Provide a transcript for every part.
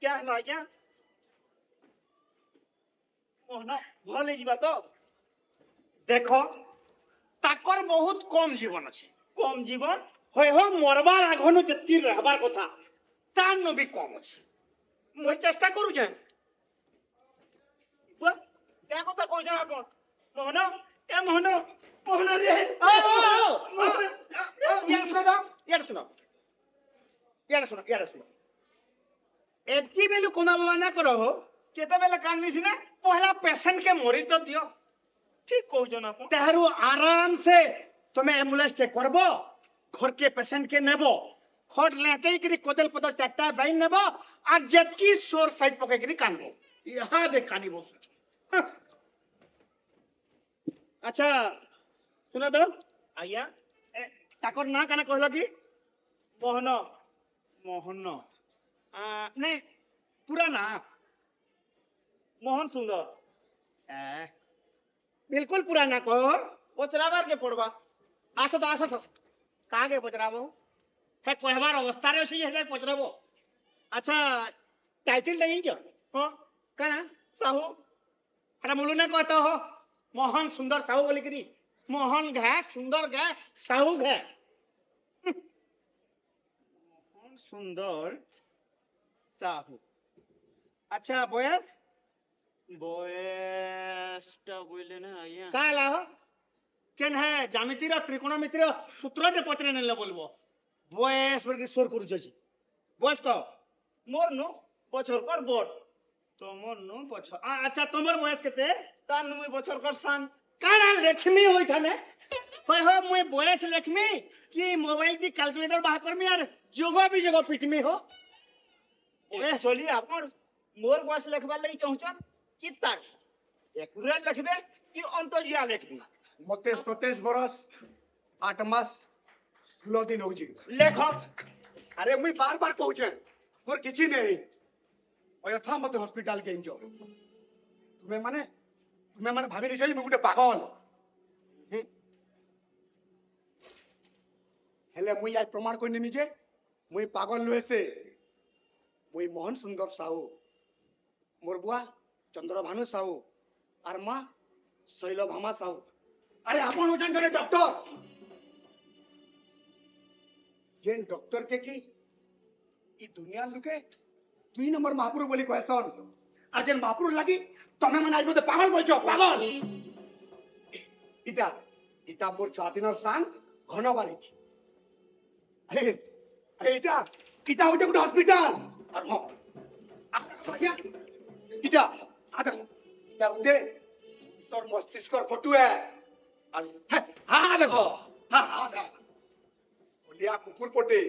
ଆଜ୍ଞା ହେଲା ଆଜ୍ଞା ମୋହନ ଭଲ ହେଇଯିବା ତ देख ताकर बहुत कम जीवन अच्छे କମ ଜୀବନ होय हो मरबार आघनु जति रहबार कथा तान भी कम अच्छे मुई चेष्टा करू जे ବୁଆ क्या କଥା କହୁଛନ୍ ଆପଣ ମୋହନ ଏ ମୋହନ ମୋହନ ରେ यार सुनो तो यार सुनो यार सुनो यार सुनो एती बेलु कोना बाबा ना करो हो କେତେବେଳେ କାନ୍ଦିସି ନା पहला पेशेंट के मरी तो दियो ଠିକ କହୁଛନ୍ ଆପଣ तेहरू आराम से तुम्हें एम्बुलेंस टे करबो घर के पेशेंट के नेबो खट लेटे करी कोदल पदल चारटा बाइन नेबो आ जतकी सोर साइड पके करी कानबो यहां देख कानी बो अच्छा सुनो तो ଆଜ୍ଞା ताकर ना काना कहलो कि ମୋହନ मोहन नहीं पूरा ना ମୋହନ ସୁନ୍ଦର बिल्कुल पूरा ना कहो ପଚରାବାର କେ ପଡବା आसो तो कागे पचराबो हे कहबार अवस्था रे छै हे पचराबो अच्छा टाइटल नहीं जो ହଁ काना ସାହୁ अरे मुलु ना कहतो हो मोहन सुंदर साहू बोली करी मोहन घे सुंदर घे साहू घे मोहन सुंदर साहू अच्छा बयस ବୟସଟା ବୋଇଲେ ନା ଆଜ୍ଞା का लाहो केन है ज्यामिति रो त्रिकोणमिति रो सूत्र टे पचरे नेले बोलबो बयस बोल के स्वर करू छी बयस को ମୋର ନୁ ବଛରକର ବଡ तोमर नु पछ अच्छा तोमर बयस केते ତାର ନୁ ମୁଇଁ ବଛରକର ସାନ काना लक्ष्मी होई थाने होय हो मुई बयस लक्ष्मी कि मोबाइल दी कैलकुलेटर बाहर करमी यार जोगो भी जोगो पिटमी हो एक्चुअली ଆପଣ ମୋର ବୟସ ଲେଖବାର ଲାଗି ଚାହୁଁଛନ୍ କି ତାର ଏକୁରେଟ ଲେଖିବେ କି ଅନ୍ତଜିଆ ଲେଖିବେ मते 27 बरस 8 मास 16 दिन होजी ଲେଖ अरे मुई बार बार कहूचे मोर किछि नहीं अयथा मते हॉस्पिटल के इंजो तुम्हें माने भाभी नहीं मु गुटे पागल हेले मुई आज प्रमाण कोइ नेमी जे मुई पागल नुहे से मुई मोहन सुंदर साहू मोर बुआ चंद्रभानु साहू आर मां शैलभामा साहू अरे आपण होजन जने डॉक्टर जेन डॉक्टर के की ई दुनिया लुके 2 नंबर महापुर बोली कहसन आ जेन महापुर लागी तमे मन आज बोते पागल बोलछो पागल इटा मोर छातीनर सांग घनबारी अरे अरे इटा होते गुटे हॉस्पिटल और हां आज्ञा इटा आदा इटा उठे तोर मस्तिष्क फोटो है और हां देखो हां ओलिया कुकुर पोटे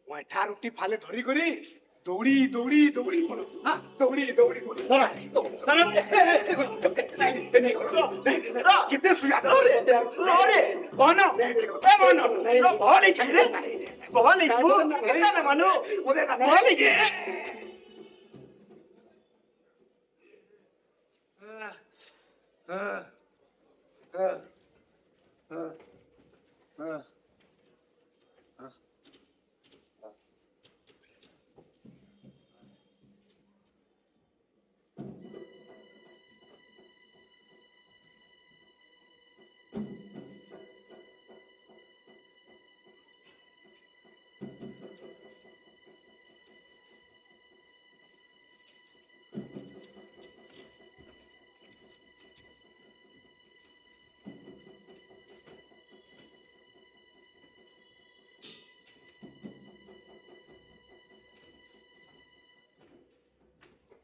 वहाँ ठार उठी फाले धरी करी दौड़ी दौड़ी दौड़ी बोलो हां दौड़ी दौड़ी बोलो कितने सुया दो रे रे मोहन ए मोहन रो भले छै रे भले तू कितना ना मानो मुझे ना भले जे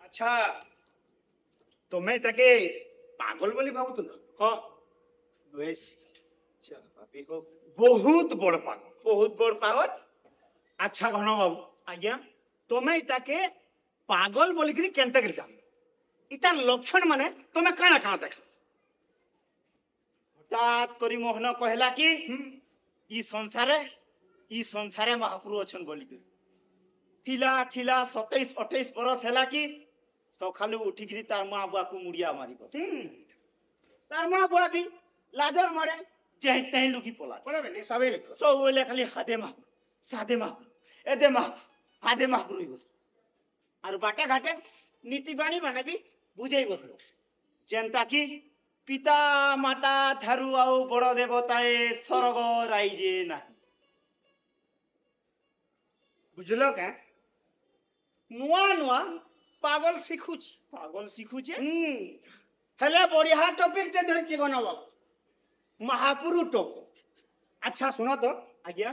अच्छा तुम्हें तके पागल बोली भाबुतल हां बेस अच्छा अभी हो बहुत बड़ पागल बहुत बड़ पागल अच्छा घन बाबू आज्ञा तुम्हें तके पागल बोली करी केनते करी जान इता लक्षण माने तुम्हें काना काना देख हठात करी मोहन कहला कि ई संसारे महापुरु अछन बोली थिला 27 28 बरस हैला कि सखालु उठिकरी तार मां बुआ को मुड़िया मारी बस तार मां बुआ भी लाजर मरे जहि तहि लुकी पोला बोले बेली सबे लिखो सो बोले खाली हादे महापुरु सादे महापुरु एदे महापुरु हादे महापुरु बस আর বাটে ঘাটে নীতিবাণী মানে ବି বুঝাই বসলো যেন্তা কি পিতা মাতা ঠারু আউ বড় দেবতাଏ স্বর্গ রাইজে ନାହିଁ ବୁଝିଲ କା ନୂଆ ନୂଆ ପାଗଲ ଶିଖୁଛି পাগল শিখুছে ହେଲେ ବଢିଆ ଟପିକ ଟେ ଧରିଛି ଗଣ ବାବୁ ମହାପୁରୁ ଟପିକ ଆଚ୍ଛା ଶୁଣ ତ ଆଜ୍ଞା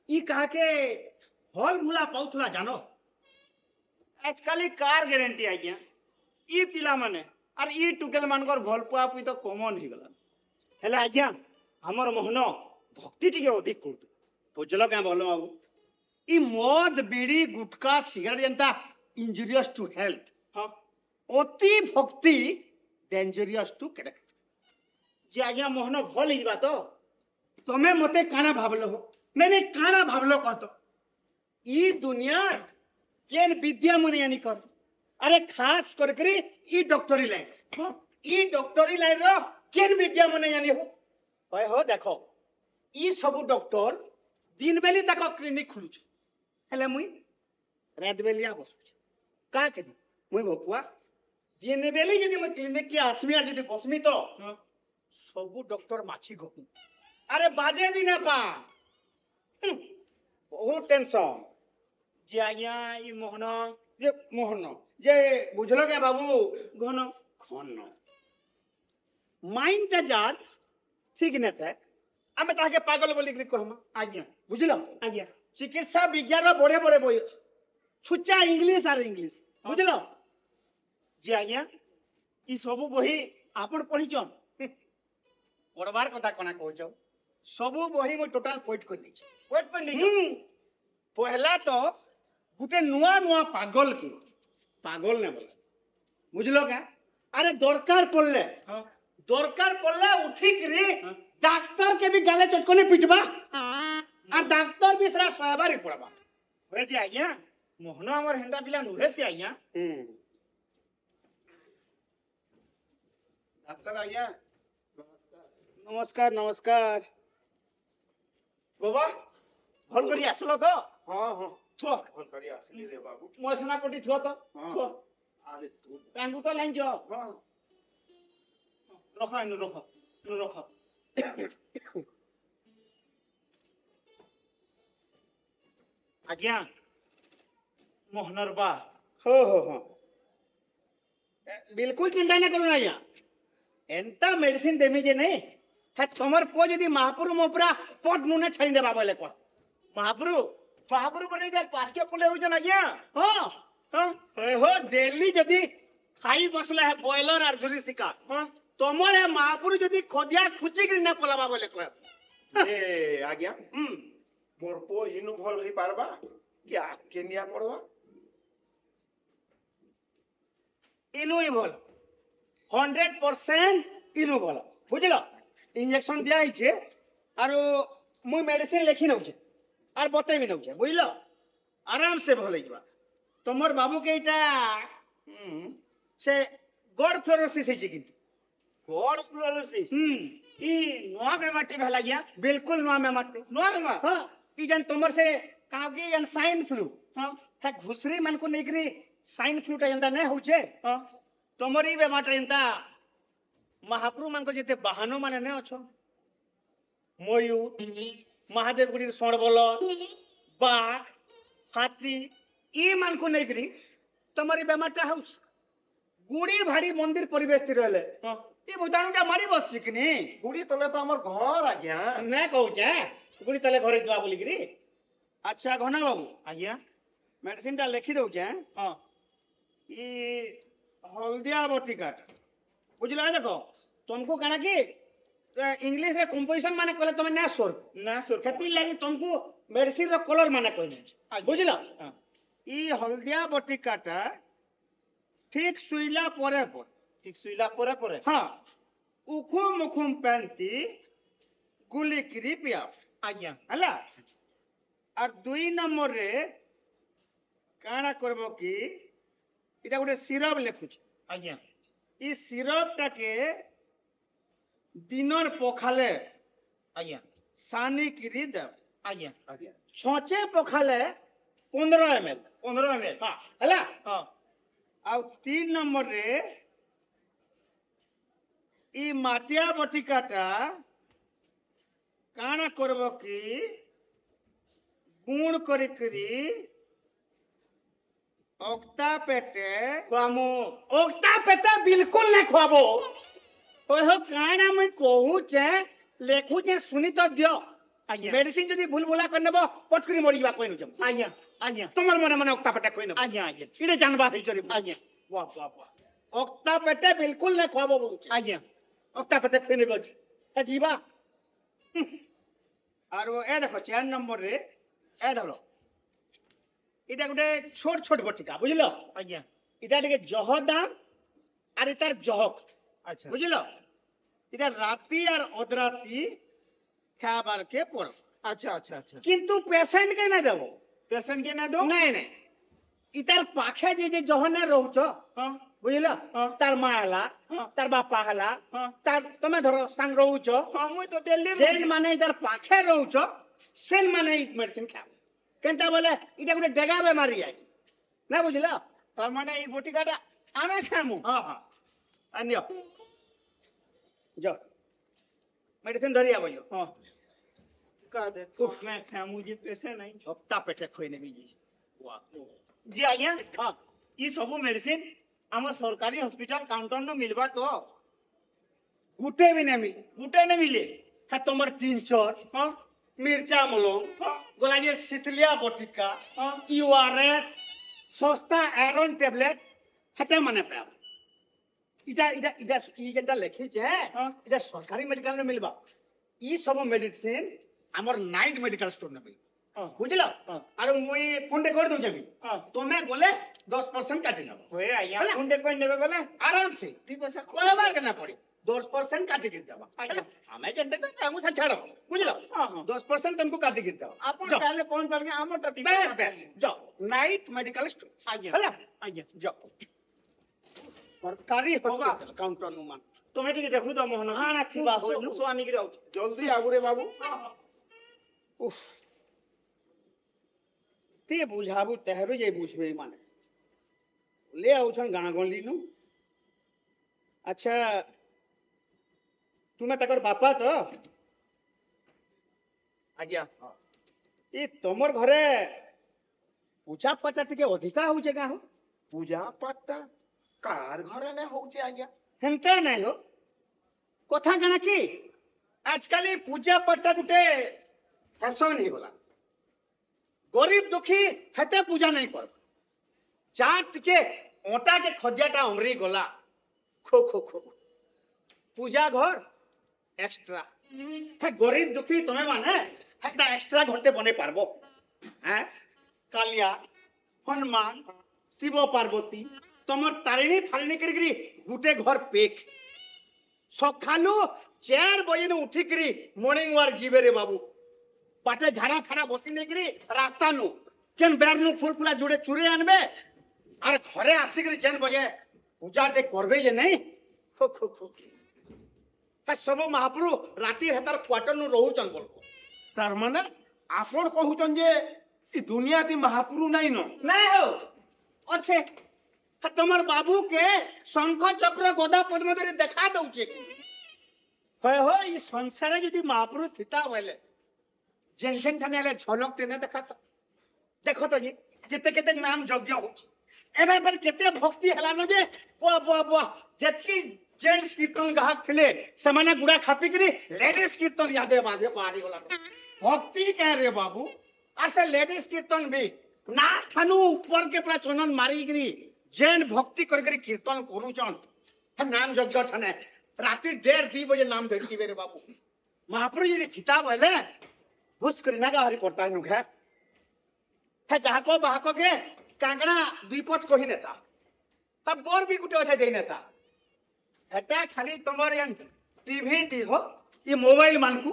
ଇ କାହାକେ ହଲ ଭୁଲା ପାଉଥିଲା ଜାନ ଆଜକାଲି କାର ଗ୍ୟାରେଣ୍ଟି ଆଜ୍ଞା ଇ ପିଲାମାନେ আর ଇ ଟୁକେଲ ମାନଙ୍କର ଭଲ ପୁଆ ପୁଇ ତ କମନ ହେଇଗଲା ହେଲେ ଆଜ୍ଞା ଆମର ମୋହନ ଭକ୍ତି ଟିକେ ଅଧିକ କରୁଛୁ ବୁଝିଲ କାଁ ଭଲ ବାବୁ ଇ ମଦ ବିଡି ଗୁଟକା ସିଗାରେଟ ଯେନ୍ତା ଇଞ୍ଜୁରିୟସ୍ ଟୁ ହେଲ୍ଥ ହଁ ଅତି ଭକ୍ତି ଡେଞ୍ଜରିୟସ୍ ଟୁ କ୍ୟାରେକ୍ଟର ଯେ ଆଜ୍ଞା ମୋହନ ଭଲ ହେଇଯିବା ତ ତମେ ମତେ କାଣା ଭାବଲ ହୋ ନାଇଁ ନାଇଁ କାଣା ଭାବଲ କହ ତ ଇ ଦୁନିଆ କେନ୍ ବିଦ୍ୟା ମୁନି ଆନି କର अरे खास करके ई डॉक्टरी लाइन ई डॉक्टरी लाइन रो केन विद्या मने जानी हो होय हो देखो ई सब डॉक्टर दिन बेली तक क्लिनिक खुलुछ हेले मुई रात बेलिया बसु का के मुई बपुआ दिन बेली जदी मैं क्लिनिक के आसमी आ जदी बसमी तो सब डॉक्टर माछी गपु अरे बाजे भी ना पा बहुत टेंशन যে আজ্ঞা ই মোহন ये मोहन जे बुझलो क्या बाबू ঘন खन माइंड ता जार ठीक न था आमे ताके पागल बोली करी कहम আজ্ঞা बुझलो আজ্ঞা चिकित्सा विज्ञान रो बड़े बड़े बही अछि छुच्चा इंग्लिश आर इंग्लिश बुझलो যে আজ্ঞা ই ସବୁ বহি ଆପଣ ପଢିଛନ୍ पढ़वार कथा कोना कहजो सब बही मो टोटल पॉइंट कर दै ওয়েট पर नहीं पहला तो गुटे नुआ नुआ पागल के पागल ने बोला बुझलो क्या अरे दरकार पड़ले हाँ उठी करे हाँ। डाक्टर के भी गाले चटकने पिटबा और डाक्टर भी सरा सहबारी पड़बा ওয়ে যে আজ্ঞা মোহন আমার হেন্দা পিলা নুহে সে আজ্ঞা ডাক্তার আইয়া नमस्कार नमस्कार বাবা ভাল করে আসলো তো হ্যাঁ হ্যাঁ থো ফোন করি আসলি রে বাবু মশনা পটি থো তো হ্যাঁ। থো আরে তু প্যান্ডু তো লাইন যাও হ্যাঁ রখো ইনু রখো ইনু রখো আজ্ঞা মোহনর বা हो बिल्कुल चिंता न करो ना या एंता मेडिसिन देमी जे नहीं है तमर पो जदी महापुर मोपरा पट मुने छाई देबा बोले को महाप्रभु महाप्रभु बने दे पास के पले हो जन आज्ञा हां हाँ हो डेली जदी खाई बसले है बॉयलर और झुरी सिका हाँ तमर है महापुर जदी खोदिया खुची करी ना पलाबा बोले को এ আজ্ঞা মোর পো ইনু ভাল হই পারবা কি আকে নিয়া পড়বা इनु ही बोल 100% इनु बोल बुझलो इंजेक्शन दिया हिचे आरो मुई मेडिसिन लिखि नउछे आर बते भी नउछे बुझलो आराम से भले जबा तमर बाबू के इटा से गॉड फ्लोरोसिस हिचे किंतु गॉड फ्लोरोसिस ई नोआ बेमाटी भेला गया बिल्कुल नुआ में माटे नोआ बेमा हां ई जन तमर से कागे जन साइन फ्लू हाँ है घुसरी मन को नेगरी साइन फ्लू टा जंदा नै होछे हाँ तमर ई बेमाटा जंता महाप्रभु मान को जेते बहानो माने नै अछो मयूर महादेव गुडी सणबल बाघ हाथी ई मान को नेगरी तमरी बेमाटा हाउस गुडी भाडी मंदिर परिवेश ति रहले हाँ ई भूताणुटा मारी बसछि किनी গুড়ি তলে তো আমার ঘর আজ্ঞা नै कहूचे गुडी तले घरे दुआ बोली करी अच्छा घना बाबू आज्ञा मेडिसिन टा लिखि दउचे हाँ ई हल्दिया बटिकाट बुझला देखो तुमको कहना कि इंग्लिश रे कंपोजिशन माने कहले तुम ना सोर ना सुर खेती लागि तुमको मेडिसिन रो कलर माने कहले बुझला हाँ ई हल्दिया बटिकाटा ठीक सुइला परे पर ठीक सुइला परे परे हां उखुम मुखुम पेंती गुली करी पिया आज्ञा हला और 2 नंबर रे काना करबो कि इटा गोटे सिरप लेखुछ आज्ञा ई सिरप टाके दिनर पखाले आज्ञा सानी किरी दे आज्ञा আজ্ঞা छोचे पखाले 15 ml 15 ml हाँ ହେଲା ହଁ ଆଉ 3 नंबर रे ଇ ମାଟିଆ ବଟିକାଟା କାଣା କରବ କି ଗୁଣ କରିକରି ଅକ୍ତା ପେଟେ ଖୁଆମୁ ଅକ୍ତା ପେଟେ ବିଲକୁଲ ନାଇଁ ଖୁଆବ ଓହୋ କାଣା ମୁଇଁ କହୁଛେ ଲେଖୁଛେ ଶୁନି ତ ଦିଅ ଆଜ୍ଞା ମେଡିସିନ ଯଦି ଭୁଲ ଭୁଲା କରିନେବ ପଟକରି ମରିଯିବା କହିନୁଛ ଆଜ୍ଞା ଆଜ୍ଞା তোমার মনে মনে অক্তা পেটা কই নেব ଆଜ୍ଞା ଆଜ୍ଞା এটা জানবা হইছরি ଆଜ୍ଞା বাহ বাহ বাহ অক্তা পেটে বিলকুল না খাবো বলছে ଆଜ୍ଞା অক্তা পেটে কই নেব এ জিবা আর এ দেখো 4 নম্বর রে এ ধরো এটা গোটে ছোট ছোট বটিকা বুঝলো ଆଜ୍ଞା এটা ଟିକେ জহ দাম আর এটার জহক আচ্ছা বুঝলো এটা রাতি আর অদরাতি খাবার কে পড় আচ্ছা আচ্ছা আচ্ছা কিন্তু পেশেন্ট কে না দেব পেশেন্ট কে না দো নাই নাই ইতার পাখে যে জহনে রহুছ ହଁ বুঝল হ্যাঁ। তার মা হেলা হ্যাঁ। তার বাপা হেলা হ্যাঁ। তার তুমি ধর সাং রহুছ ହଁ ମୁଇଁ ତ ଦେଲି সেন মানে ইতার পাখে রহুছ সেন মানে এই মেডিসিন খাও কেনতা বলে এটা গোটে ডেগা বেমারি আছে না বুঝল তার মানে এই বটিকাটা ଆମେ ଖାଇମୁ হ্যাঁ হ্যাঁ আনিও যাও মেডিসিন ধরি আবো ହଁ କା ଦେ ଆମେ ଖାଇମୁ ଯେ ପେସେଣ୍ଟ ନାହିଁ হপ্তা পেটে খই নেবি জি ওয়া জি ଆଜ୍ଞା হ্যাঁ ଇ ସବୁ ମେଡିସିନ ଆମ ସରକାରୀ ହସ୍ପିଟାଲ କାଉଣ୍ଟର ନ ମିଲବା ତ গুটে বি নেমি ଗୁଟେ ନେ ମିଲେ হ্যাঁ তোমার টিনচর ହଁ মির্চা মলম ହଁ গোলা যে শীতলিয়া বটিকা ହଁ ইউআরএস সস্তা আয়রন ট্যাবলেট হেটা মানে পাব ইটা ইটা ইটা ই যেটা লেখিছে হ্যাঁ। এটা সরকারি মেডিকেল রে মিলবা ই সব মেডিসিন আমার নাইট মেডিকেল স্টোর নে মিলবা ହଁ বুঝলা হ্যাঁ। আর মুই ফোন রে করে দউছি ହଁ তুমি গলে 10% কাটি নেব ହୋଏ ଆଜ୍ଞା ହେଲା। କୁଣ୍ଡେ କହି ନେବେ ବୋଲେ আরাম সে ଦି ପଇସା কয়বার কেন পড়ি 10% কাটি কি দেবা আଜ୍ଞା। আমি যেটা তো আমু সা ছাড়ো বুঝলা ହଁ ହଁ 10% तुमको काटी की देवा ଆପଣ যাও। ତାହେଲେ ଫୋନ କରିକି ଆମରଟା ଦି বেশ বেশ যাও নাইট মেডিকেল স্টোর ଆଜ୍ଞା ହେଲା ଆଜ୍ଞା যাও ସରକାରୀ ବାବା। ହସ୍ପିଟାଲ କାଉଣ୍ଟର ନୁ ମାନ ତମେ ଟିକେ ଦେଖୁ ତ ମୋହନ ହଁ, ନା, ଥିବା ମୁଁ ହଇନୁ। ଶୁଆ ନେଇକିରି ଆଉଛି জলদি আগুরে বাবু উফ তে বুঝাবু তেহরু যাই বুঝবে মানে লে আউছন গাঁ গলি নু আচ্ছা তুমি তাকর বাপা তো আজ্ঞা এ তোমার ঘরে পূজা পাটা টিকে অধিকা হউছে গা হো পূজা পাঠটা কার ঘরে নে হচ্ছে আজ্ঞা হেনতে নাই হো কথা কানা কি আজকাল এই পূজা পাঠটা গোটে ফ্যাশন হইগলা গরিব দুঃখী হেতে পূজা নাই কর যা টিকে অটা যে খদিয়াটা অমরি গলা খো খো খো পূজা ঘর এক্সট্রা হ্যাঁ গরিব দুঃখী তুমি মানে একটা এক্সট্রা ঘরতে বনে পারবো হ্যাঁ কালিয়া হনুমান শিব পার্বতী তোমার তারিণী ফারিণী করি গুটে ঘর পেক সকালু 4 বজে উঠিকি মর্নিং ওয়াক ଯିବେ রে বাবু বাটে ঝাড়া ফাড়া বসি নেইকি রাস্তা নু কেন বের নু ফুল ফুলা জুড়ে চুরে আনবে আর ঘরে আসিকি যেন বজে পূজাটে করবে যে নেই খো খো খো হ্যাঁ সব মহাপ্রভু রাতি হেতার কোয়ার্টর নু রহুছন বলবো তার মানে আপন কহুছন যে এই দুনিয়াতে মহাপুরু নাই ন নাই হো আছে হ্যাঁ তোমার বাবু কে শঙ্খ চক্র গদা পদ্ম ধরে দেখা দউছে হয় হো এই সংসারে যদি মহাপ্রভু থিতা বলে যেন যেন ঠানে এলে ঝলক টেনে দেখা তো দেখো তো জি কেতে কেতে নাম যজ্ঞ হচ্ছে এবার এবার কেতে ভক্তি হেলান যে বাহ বাহ বাহ যেতকি জেন্টস কীর্তন গাহক থিলে সেমানে গুড়া খাপিকি লেডিস কীর্তন ইয়াদে বাজে বাড়ি গলা ভক্তি কে রে বাবু আর সে লেডিস কীর্তন ভি না ঠানু উপর কে পুরা চন্দন মারিকি যেন ভক্তি করে কীর্তন করুছন হ্যাঁ নাম যজ্ঞ ঠানে রাতে 1:30-2 বজে নাম ধরিবে রে বাবু মহাপ্রভু যদি থিতা বলে ঘুষ করি না গাহরি পড়তা নু ঘে হ্যাঁ যাহাকো বাহাকো কে কাঙ্কড়া দ্বিপদ কহি নেতা তা বর বি গুটে অছে দেই নেতা এটা খালি তোমার ইয়ান টিভি টি হো ই মোবাইল মানকু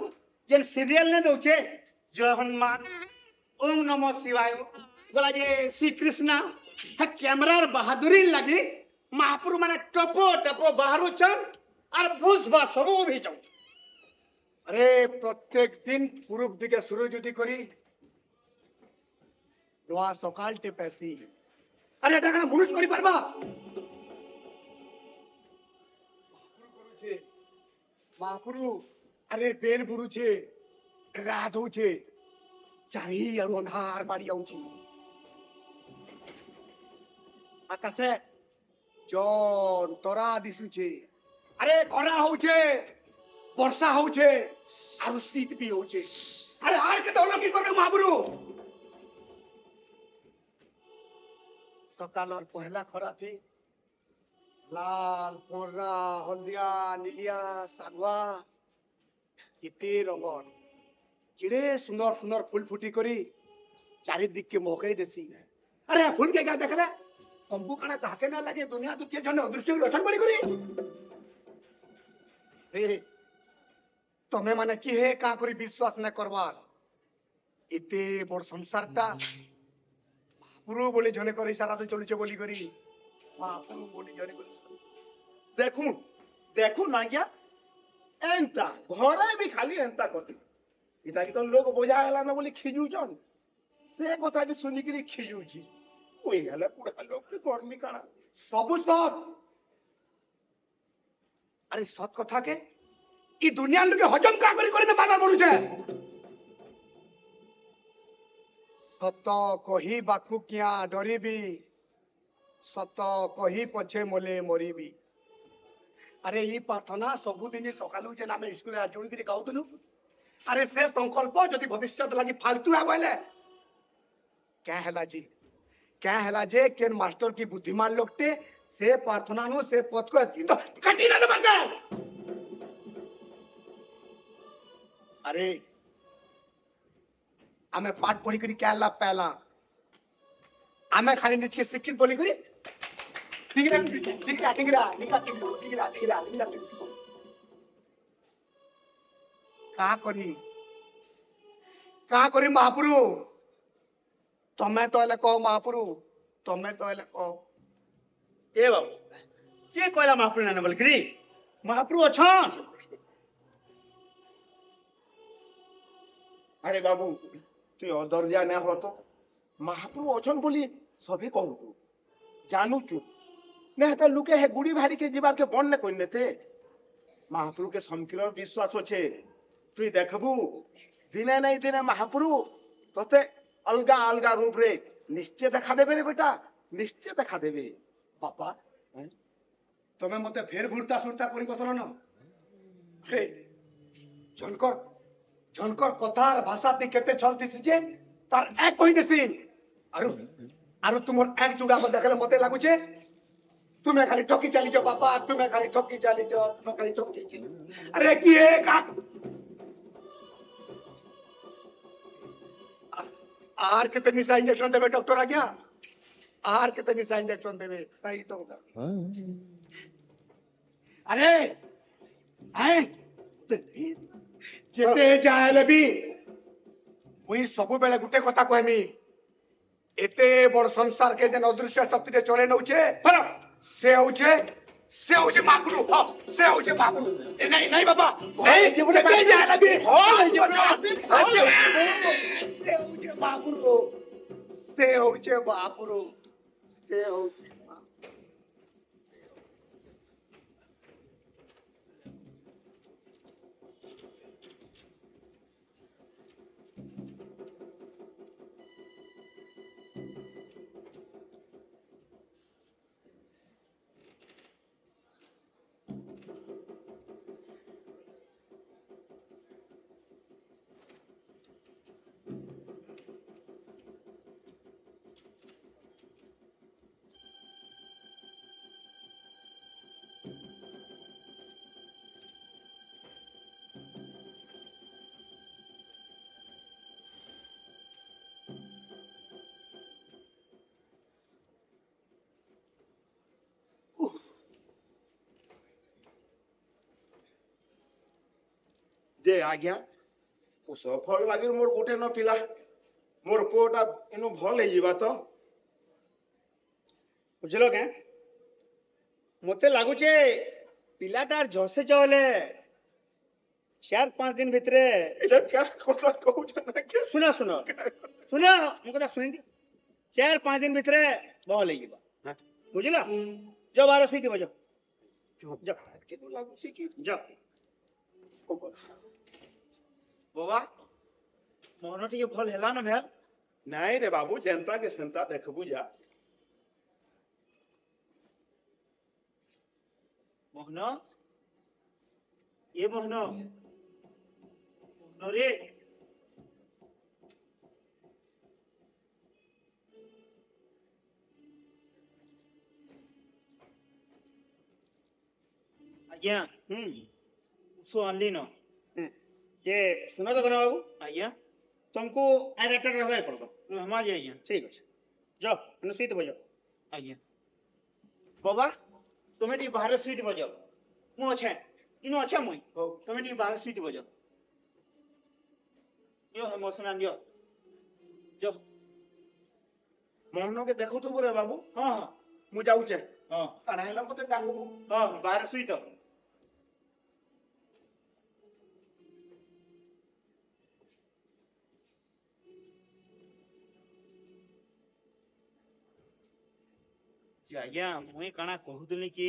যেন সিরিয়াল নে দউছে জয় হনুমান ওম নমঃ শিবায় গলা যে শ্রীকৃষ্ণ হ্যাঁ ক্যামেরার বাহাদুরি লাগি মহাপুরু মানে টপো টপো বাহারুছন আর ভুজ বা সবু ভি যাও আরে প্রত্যেক দিন পূর্ব দিকে সূর্য যদি করি ନୂଆ ସକାଳଟେ ପେସି ଆରେ ଏଟା କଣ ମନୁଷ କରି ପାରବା ମହାପୁରୁ ଆରେ ବେଲ ବୁଡୁଛେ ରାତ ହଉଛେ ଚାରିଆଡୁ ଅନ୍ଧାର ମାଡି ଯାଉଛି ଆକାଶେ ଜନ ତରା ଦିଶୁଛେ ଆରେ ଖରା ହଉଛେ ବର୍ଷା ହଉଛେ ଆଉ ଶୀତ ବି ହଉଛେ ଆରେ ଆର କେତେ ଅଲଗି করবে মহাপুরু সকালর পহেলা খরা থি লাল পরা হলদিয়া নীলিয়া সাগুয়া কেতে রঙর কেড়ে সুন্দর সুন্দর ফুল ফুটি করি চারিদিককে মহকাই দেছি আরে ফুল কে গা দেখলে তম্বু কানা তাকে না লাগে দুনিয়া তো কে জনে অদৃশ্য রচন বলি করি রে তমে মানে কি হে কা করি বিশ্বাস না করবার এতে বড় সংসারটা মহাপুরু বলে জনে করে সারা তো চলছে বলি করি মহাপুরু বলে জনে করে দেখুন দেখুন আজ্ঞা এন্তা ঘরে ବି ଖାଲି ଏନ୍ତା କରେ ଇଟା କି ତ ଲୋକ ବୋଝା ହେଲା ନା ବୋଲି ଖିଜୁଛନ୍ ସେ କଥା କି ଶୁନିକିରି ଖିଜୁଛି ওই হেলা পুরা লোক কর্মী কানা সবু সৎ আরে সৎ কথা কে ই দুনিয়ার লোকে হজম কা করে না বারবার বলুছে সত কহি বাকু কিয়া ডরিবি সত কহি পছে মলে মরিবি আরে এই প্রার্থনা ସବୁଦିନ ସକାଳୁ ଯେ ଆମେ ସ୍କୁଲରେ ଆଚୁଣିକିରି ଗାଉଥିଲୁ ଆରେ ସେ ସଂକଳ୍ପ ଯଦି ଭବିଷ୍ୟତ ଲାଗି ଫାଲତୁ ହେବ ହେଲେ क्या ହେଲା ଯେ କେନ୍ ମାଷ୍ଟର କି ବୁଦ୍ଧିମାନ ଲୋକଟେ ସେ ପ୍ରାର୍ଥନା नु ସେ ପଥ को କାଟି ନା ଦରକାର अरे ଆମେ ପାଠ ପଢି କରି क्या लाभ पाला ଆମେ ଖାଲି ନିଜକେ ଶିକ୍ଷିତ बोली करी का करी महापुरु तमे तो हेले कहो महापुरु तमे तो हेले कहो ए बाबू के कहला महाप्रभु नाने बोलकरी महाप्रभु अछन अरे बाबू तू अदरजा ना हो तो महाप्रभु अछन बोली सभी कहू जानू तू नहीं तो लुके है गुड़ी भारी के जीवार के बन ने कोई नेते महाप्रभु के समकिर विश्वास अच्छे तु देखबू दिने नहीं दिने महाप्रभु तोते अलगा अलगा रूप रे निश्चय देखा देबे रे बेटा निश्चय देखा देबे बापा तमे मते फेर भुरता सुरता करी बतल न हे झनकर झनकर कथार भाषा ती केते चलती जे तार एक कोई देसी आरु आरु तुमर एक जुड़ा को देखले मते लागु छे तुम्हें खाली ठोकी चली जाओ बापा तुम्हें खाली ठोकी चली जाओ तुम्हें खाली ठोकी अरे की है का आर कितनी सा इंजेक्शन देवे डॉक्टर आ गया आर कितनी सा इंजेक्शन देवे सही तो होगा अरे आए जेते जायले भी मुई सब बेले गुटे कथा कहमी एते बड़ संसार के जन अदृश्य शक्ति रे चले नउछे पर से होचे महापुरु से होचे महापुरु नहीं नहीं बाबा नहीं जेते जायले भी से होचे महापुरु से होचे महापुरु से होचे जे आज्ञा ओ सफल लागे मोर गोटे न पिला मोर पुओटा इनु भल हे जीवा तो बुझलो के मते लागु छे पिलाटार जसे चले 4-5 दिन भितरे एटा क्या कोला कहू छना के सुना सुना सुना मो कथा सुनि 4-5 दिन भितर भल हो हाँ। बुझल जो बाहर सुई बज बाबा मोहन टिके भल हेला न भेल नहीं रे बाबू जनता के सेंता देखबू जा मोहन ये मोहन मोहन रे आज्ञा उसो आनली न जे सुनो तो बाबू आज्ञा तुमको एरेटर रहबे पड़ो रहमा जे आज्ञा ठीक अच्छे जो मैंने सुई बज आज्ञा बाबा तुम्हें टी बाहर सुईत बजाओ मु अच्छे इनो अच्छे मुई तुम्हें टी बाहर सुईत बजाओ यो है मोसना दियो जो मोहनो के देखो तो रे बाबू हाँ हाँ मु जाऊ छे हाँ अढ़ाईला मते डाकू हाँ बाहर सुईत आज्ञा मुई काना कहूतली कि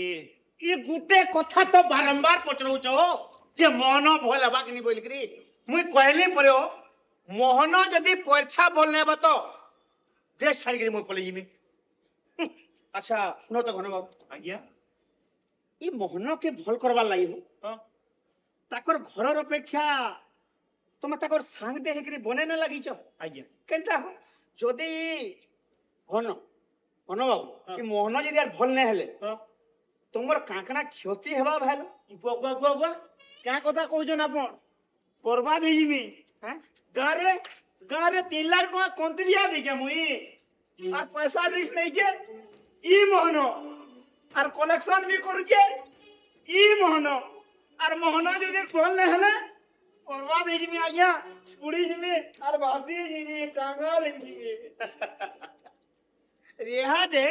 ये गुटे कथा तो बारंबार पचरौ छो जे मोहन भल हबा कि नहीं बोल करी मुई कहली परयो मोहन जदी परीक्षा बोलने बा तो देश छाड़ के मुई पले जिमी अच्छा सुनो तो घन बाबू आज्ञा ई मोहन के भल करबा लागि हो हाँ ताकर घरर अपेक्षा तुम ताकर सांग दे हेकरी बने न लागि छ आज्ञा केनता हो जदी घन घन बाबू हाँ। ई मोहन जदी यार भल ने हेले हाँ तुमर काकना क्षति हेबा भालो बुआ बुआ बुआ बुआ क्या कथा कहछन आपण बर्बाद हे जिमी हैं गारे 3 लाख टका कंत्रिया देखे मुई আর পয়সা রিস্ক নেইছে ই মোহন আর কলেকশন भी করছে ই মোহন আর মোহন যদি ফল না হলে বরবাদ হয়ে যাবি আজ্ঞা উড়ি যাবি আর ভাসি যাবি কাঙ্গাল হয়ে যাবি রেহা দে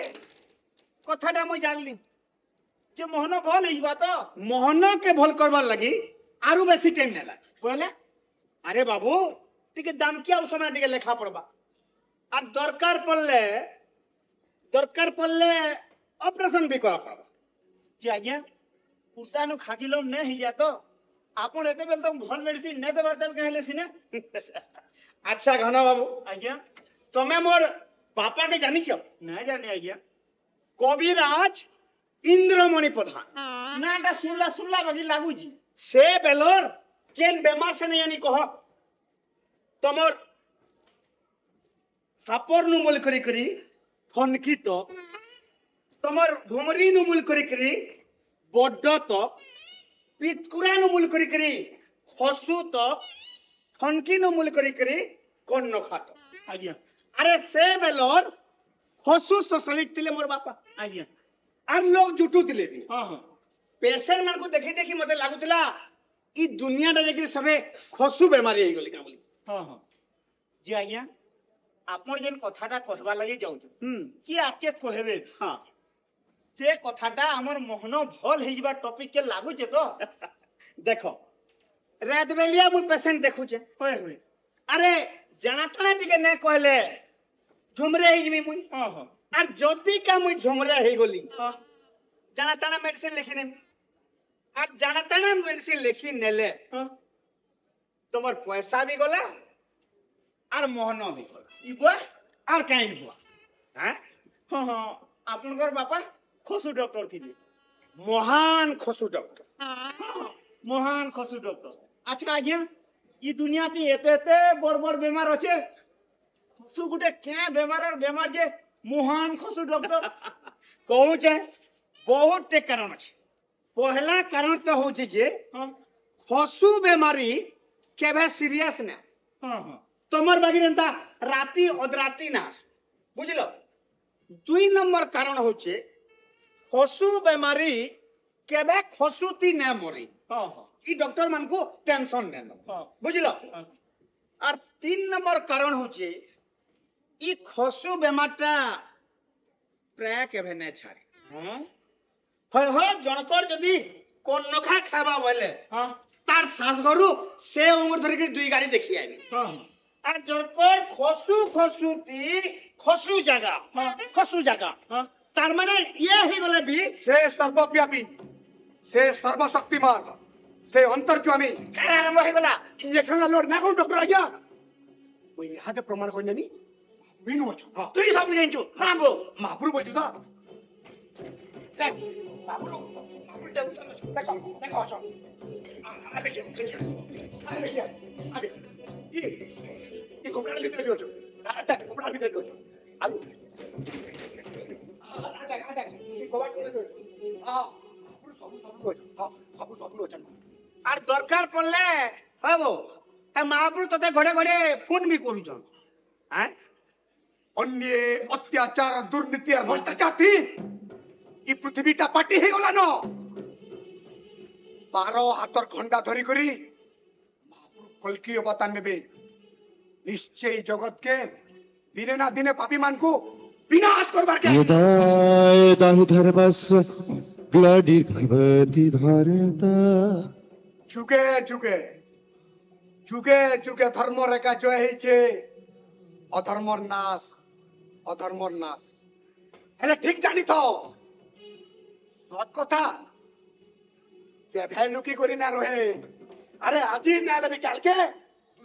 কথাটা মই জানলি যে মোহন ফল হয়ে যাবা তো মোহন কে ভল করবার লাগি আরো বেশি টাইম নেলা বলে আরে বাবু টিকে দাম কি আউ সময় টিকে লেখা পড়বা আর দরকার পড়লে অপারেশন भी করা পড়বা যে আজ্ঞা উতানো খাকিলো নে হই যা তো আপন এতে বেল তো ভাল মেডিসিন নে দেবার তেল কইলে সিনে আচ্ছা ঘন বাবু আজ্ঞা তুমি মোর বাপা কে জানিছ না জানি আজ্ঞা কবিরাজ ইন্দ্রমণি প্রধান নাটা শুনলা বাকি লাগুছি সে বেলর কেন বেমার সে নেই কহ তোমার হাপর নুমুল করি ফনকি তো তোমার ভুমরি নুমুল করি বড্ড তো পিতকুরা নুমুল করি খসু তো ফনকি নুমুল করি কন্ন খাত আজ্ঞা আরে সে বেলর খসু সোশ্যালিট দিলে মোর বাপা আজ্ঞা আর লোক জুটু দিলে বি হ্যাঁ হ্যাঁ পেশেন্ট মান দেখি দেখি মতে লাগুতলা ই দুনিয়াটা দেখি সবে খসু বেমারি হই গলি কামলি হ্যাঁ হ্যাঁ জি আজ্ঞা আপন যেন কথাটা কহবা লাগি যাউছ কি আকে কহেবে হ্যাঁ সে কথাটা আমার মোহন ভাল হই যাবা টপিক কে লাগুছে তো দেখো রাত বেলিয়া মুই পেশেন্ট দেখুছে হয় হয় আরে জানাতনা টিকে নে কইলে ঝুমরে হই যিমি মুই হ্যাঁ হ্যাঁ আর যদি কা মুই ঝুমরে হই গলি হ্যাঁ জানাতনা মেডিসিন লিখি নেম আর জানাতনা মেডিসিন লিখি নেলে হ্যাঁ তোমার পয়সা भी গলা আর মোহন भी গলা ইবা আর কাই হুয়া হ্যাঁ হ্যাঁ হ্যাঁ আপনার বাপা খসু ডক্টর থিলে মহান খসু ডক্টর মহান খসু ডক্টর আচ্ছা আজ্ঞা ই দুনিয়াতে এতে এতে বড় বড় বেমার আছে খসু গুটে কে বেমার যে মহান খসু ডক্টর কହୁছে বহুত তে কারণ আছে পহলা কারণ তো হচ্ছে যে হ্যাঁ খসু বেমারি কেবে সিরিয়াস না হ্যাঁ হ্যাঁ তোমার বাকি এন্তা রাতি অদরাতি না বুঝলো 2 নম্বর কারণ হচ্ছে খসু বেমারি কেবে খসুতি না মরি হ্যাঁ হ্যাঁ ই ডক্টর মানকু টেনশন নেন হ্যাঁ বুঝলো আর 3 নম্বর কারণ হচ্ছে ই খসু বেমারটা প্রায় কেবে না ছাড়ে হ্যাঁ হয় হয় জনকর যদি কোন নখা খাবা বলে হ্যাঁ তার শ্বাস গরু সে উমর ধরে 2 গাড়ি দেখি আইবি হ্যাঁ আর জরকর খসু জায়গা তার মানে ইয়ে হয়ে গেলে বি সে সর্বব্যাপী, সে সর্বশক্তিমান, সে অন্তর্যামী। কারা আরম্ভ হয়ে গলা ইঞ্জেকশন লোড না করুন ডক্টর আজ্ঞা। ওই হাতে প্রমাণ করে নেনি বিনু বছর। তুই সব জানিছু হ্যাঁ বো মহাপুরু বলছি তো। দেখ মহাপুরু, মহাপুরু টেবুল চালাচ্ছ, দেখো দেখো অছ। দেখি দেখি দেখি আগে ই কোপড়ার ভিতরে দিয়েছো, দেখ কোপড়ার ভিতরে দিয়েছো আলু। দেখ দেখ এই কোপড় করে দিয়েছো। মহাপুরু সবু সবু হয়েছে, সবু সবু হয়েছে। আর দরকার পড়লে হব মহাপুরু তোতে ঘরে ঘরে ফোন বি করুছন হ্যাঁ अन्य अत्याचार दुर्नीति और भ्रष्टाचार थी ई पृथ्वीटा पार्टी हे गला न 12 हाथर खंडा धरी करी महापुरु कल्की अवतार नेबे निश्चय जगत के दिने ना दिने पापी मान को विनाश करबार के यदा यदा हि धर्मस्य ग्लानिर्भवति भारत जुगे जुगे जुगे जुगे धर्म रेखा जय हेचे अधर्मर नाश, अधर्मर नाश। हेले ठीक जानी तो सत कथा केभे लुकी करी ना रहे। अरे আজি না লবি কালকে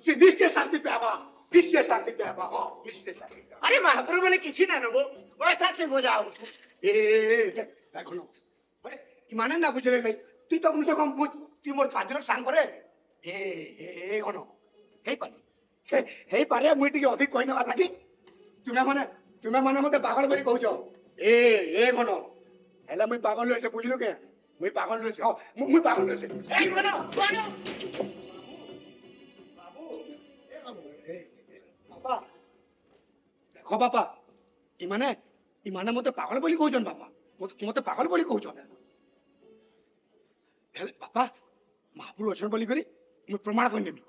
তুই নিশ্চয় শাস্তি পাবা, নিশ্চয় শাস্তি পাবা। নিশ্চয় শাস্তি পাবা। আরে মহাপুরু বলে কিছু না নেবো ওই থাকছে বোঝাও এ দেখো না আরে মানে না বুঝলে নাই তুই তো মুসে কম বুঝ তুই মোর ফাজর সাং করে এ এ কোন হেই পারে হেই পারে মুই টিকে অধিক কই নেবা লাগি তুমি মানে মতে পাগল বলি কହୁଛ এ এ কোন হেলা মুই পাগল হইছে বুঝলু কে মুই পাগল হইছে মুই পাগল হইছে এই কোন বাবু এ বাবু এ বাবা দেখো বাবা ইমানে মতে পাগল বলি কହୁছন বাবা মতে পাগল বলি কହୁছন হেলে বাবা মহাপুরু অছন বলি করি মুই প্রমাণ করি নেমি